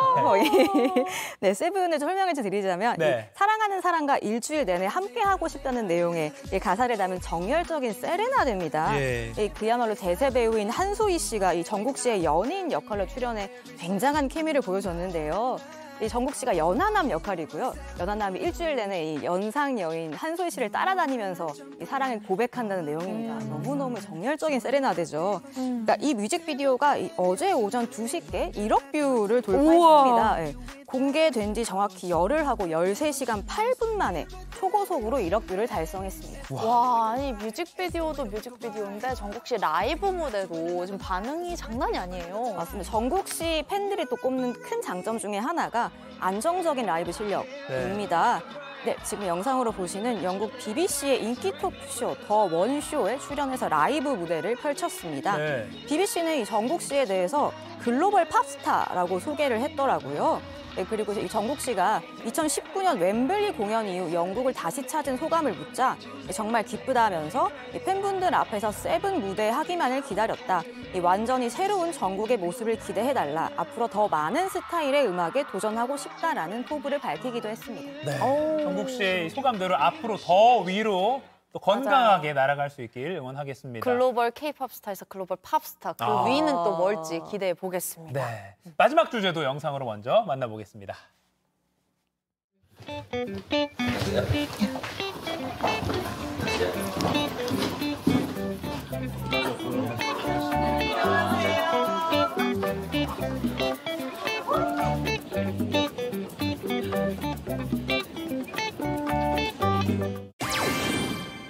네, 세븐을 설명해 드리자면 네. 이 사랑하는 사람과 일주일 내내 함께하고 싶다는 내용의 이 가사를 담은 정열적인 세레나데입니다. 예. 그야말로 대세 배우인 한소희 씨가 이 정국 씨의 연인 역할로 출연해 굉장한 케미를 보여줬는데요. 이 정국 씨가 연하남 역할이고요. 연하남이 일주일 내내 이 연상 여인 한소희 씨를 따라다니면서 이 사랑을 고백한다는 내용입니다. 너무너무 정열적인 세레나데죠. 그러니까 이 뮤직비디오가 어제 오전 2시께 1억 뷰를 돌파했습니다. 네. 공개된 지 정확히 열흘 하고 13시간 8분 만에 초고속으로 1억 뷰를 달성했습니다. 와, 아니 뮤직비디오도 뮤직비디오인데 정국 씨 라이브 무대도 지금 반응이 장난이 아니에요. 맞습니다. 정국 씨 팬들이 또 꼽는 큰 장점 중에 하나가 안정적인 라이브 실력입니다. 네, 지금 영상으로 보시는 영국 BBC의 인기 토크쇼 더 원쇼에 출연해서 라이브 무대를 펼쳤습니다. 네. BBC는 이 정국 씨에 대해서 글로벌 팝스타라고 소개를 했더라고요. 네, 그리고 이 정국 씨가 2019년 웸블리 공연 이후 영국을 다시 찾은 소감을 묻자 정말 기쁘다면서 팬분들 앞에서 세븐 무대 하기만을 기다렸다. 완전히 새로운 정국의 모습을 기대해달라. 앞으로 더 많은 스타일의 음악에 도전하고 싶다라는 포부를 밝히기도 했습니다. 네. 정국 씨의 소감대로 앞으로 더 위로 또 건강하게 날아갈 수 있길 응원하겠습니다. 글로벌 K-팝 스타에서 글로벌 팝스타, 그 위는 또 뭘지 기대해 보겠습니다. 네. 마지막 주제도 영상으로 먼저 만나보겠습니다.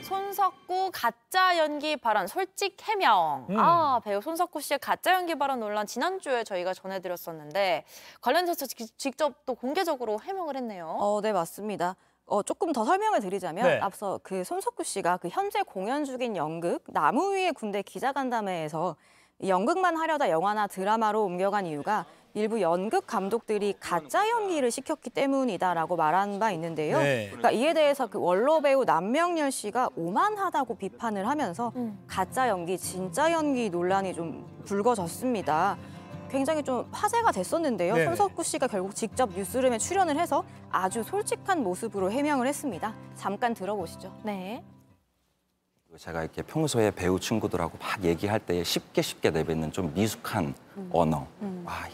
손석구 가짜 연기 발언 솔직 해명. 배우 손석구 씨의 가짜 연기 발언 논란 지난주에 저희가 전해드렸었는데 관련해서 직접 또 공개적으로 해명을 했네요. 네, 맞습니다. 조금 더 설명을 드리자면 네. 앞서 그 손석구 씨가 그 현재 공연 중인 연극 나무 위의 군대 기자간담회에서 연극만 하려다 영화나 드라마로 옮겨간 이유가 일부 연극 감독들이 가짜 연기를 시켰기 때문이다라고 말한 바 있는데요. 네. 그러니까 이에 대해서 그 원로 배우 남명렬 씨가 오만하다고 비판을 하면서 가짜 연기, 진짜 연기 논란이 좀 불거졌습니다. 굉장히 좀 화제가 됐었는데요. 네네. 손석구 씨가 결국 직접 뉴스룸에 출연을 해서 아주 솔직한 모습으로 해명을 했습니다. 잠깐 들어보시죠. 네. 제가 이렇게 평소에 배우 친구들하고 막 얘기할 때 쉽게 내뱉는 좀 미숙한 언어.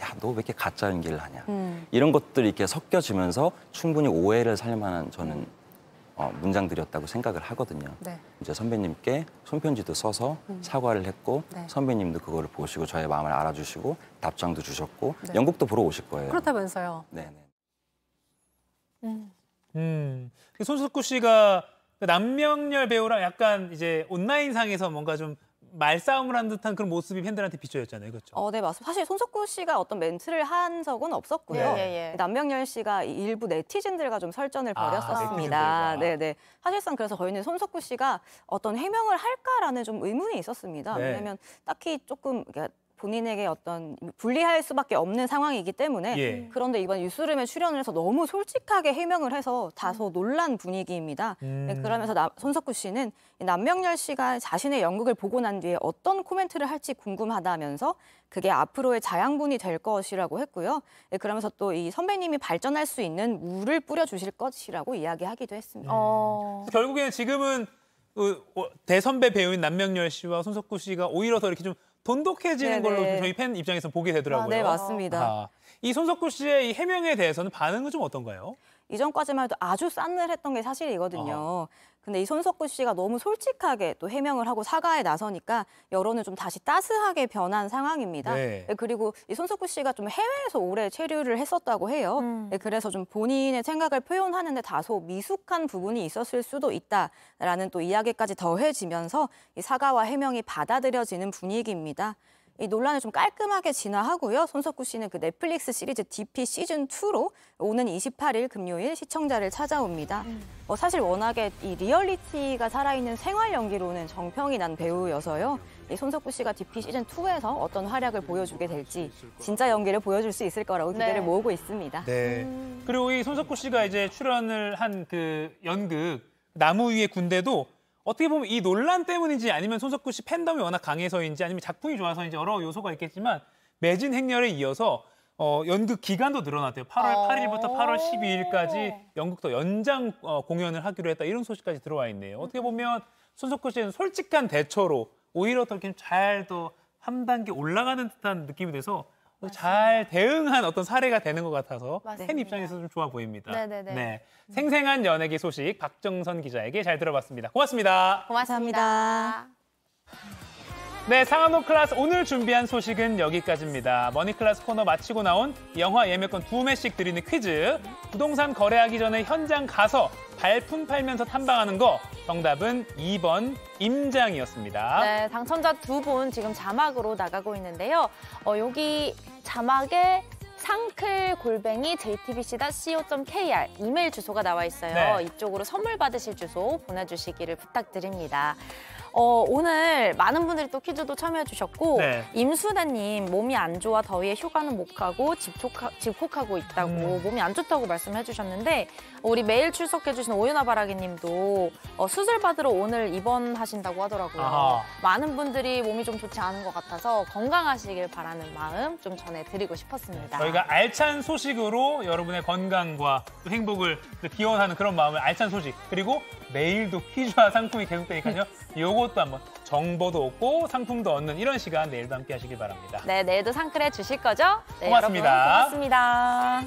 야, 너 왜 이렇게 가짜 연기를 하냐. 이런 것들이 이렇게 섞여지면서 충분히 오해를 살 만한 저는 문장들이었다고 생각을 하거든요. 네. 이제 선배님께 손편지도 써서 사과를 했고 네. 선배님도 그거를 보시고 저의 마음을 알아주시고 답장도 주셨고 연극도 보러 오실 거예요. 그렇다면서요. 네네. 손석구 씨가 남명렬 배우랑 약간 이제 온라인상에서 뭔가 좀 말싸움을 한 듯한 그런 모습이 팬들한테 비춰졌잖아요. 그렇죠? 네, 맞습니다. 사실 손석구 씨가 어떤 멘트를 한 적은 없었고요. 예. 남명렬 씨가 일부 네티즌들과 좀 설전을 벌였었습니다. 네티즌들과. 네. 사실상 그래서 저희는 손석구 씨가 어떤 해명을 할까라는 좀 의문이 있었습니다. 네. 왜냐하면 딱히 조금 본인에게 어떤 불리할 수밖에 없는 상황이기 때문에 예. 그런데 이번 뉴스룸에 출연을 해서 너무 솔직하게 해명을 해서 다소 놀란 분위기입니다. 네, 그러면서 손석구 씨는 남명렬 씨가 자신의 연극을 보고 난 뒤에 어떤 코멘트를 할지 궁금하다면서 그게 앞으로의 자양분이 될 것이라고 했고요. 네, 그러면서 또 이 선배님이 발전할 수 있는 물을 뿌려주실 것이라고 이야기하기도 했습니다. 결국에는 지금은 대선배 배우인 남명렬 씨와 손석구 씨가 오히려 더 이렇게 좀 돈독해지는 네네. 걸로 좀 저희 팬 입장에서 보게 되더라고요. 네, 맞습니다. 이 손석구 씨의 이 해명에 대해서는 반응은 좀 어떤가요? 이전까지만 해도 아주 싸늘했던 게 사실이거든요. 근데 이 손석구 씨가 너무 솔직하게 또 해명을 하고 사과에 나서니까 여론은 좀 다시 따스하게 변한 상황입니다. 네. 그리고 이 손석구 씨가 좀 해외에서 오래 체류를 했었다고 해요. 그래서 좀 본인의 생각을 표현하는데 다소 미숙한 부분이 있었을 수도 있다라는 또 이야기까지 더해지면서 이 사과와 해명이 받아들여지는 분위기입니다. 이 논란을 좀 깔끔하게 진화하고요. 손석구 씨는 그 넷플릭스 시리즈 DP 시즌2로 오는 28일 금요일 시청자를 찾아옵니다. 사실 워낙에 이 리얼리티가 살아있는 생활 연기로는 정평이 난 배우여서요. 이 손석구 씨가 DP 시즌2에서 어떤 활약을 보여주게 될지 진짜 연기를 보여줄 수 있을 거라고 기대를 모으고 있습니다. 네. 그리고 이 손석구 씨가 이제 출연을 한 그 연극 나무 위의 군대도 어떻게 보면 이 논란 때문인지 아니면 손석구 씨 팬덤이 워낙 강해서인지 아니면 작품이 좋아서인지 여러 요소가 있겠지만 매진 행렬에 이어서 연극 기간도 늘어났대요. 8월 8일부터 8월 12일까지 연극도 연장 공연을 하기로 했다. 이런 소식까지 들어와 있네요. 어떻게 보면 손석구 씨는 솔직한 대처로 오히려 더 이렇게 잘 더 한 단계 올라가는 듯한 느낌이 돼서 잘 대응한 어떤 사례가 되는 것 같아서 팬 입장에서 좀 좋아 보입니다. 네네네. 네. 생생한 연예계 소식 박정선 기자에게 잘 들어봤습니다. 고맙습니다. 고맙습니다. 네, 상암호 클래스 오늘 준비한 소식은 여기까지입니다. 머니클래스 코너 마치고 나온 영화 예매권 2매씩 드리는 퀴즈. 부동산 거래하기 전에 현장 가서 발품 팔면서 탐방하는 거. 정답은 2번 임장이었습니다. 네, 당첨자 2분 지금 자막으로 나가고 있는데요. 여기 자막에 상클@jtbc.co.kr 이메일 주소가 나와 있어요. 네. 이쪽으로 선물 받으실 주소 보내주시기를 부탁드립니다. 오늘 많은 분들이 또 퀴즈도 참여해 주셨고 네. 임수대님 몸이 안 좋아 더위에 휴가는 못 가고 집콕하고 있다고 몸이 안 좋다고 말씀해 주셨는데 우리 매일 출석해 주신 오윤아 바라기님도 수술 받으러 오늘 입원하신다고 하더라고요. 아하. 많은 분들이 몸이 좀 좋지 않은 것 같아서 건강하시길 바라는 마음 좀 전해드리고 싶었습니다. 저희가 알찬 소식으로 여러분의 건강과 또 행복을 기원하는 그런 마음을 알찬 소식 그리고 내일도 퀴즈와 상품이 계속되니까요. 요것도 한번 정보도 얻고 상품도 얻는 이런 시간 내일도 함께 하시길 바랍니다. 네, 내일도 상클해 주실 거죠? 네, 고맙습니다. 여러분 고맙습니다.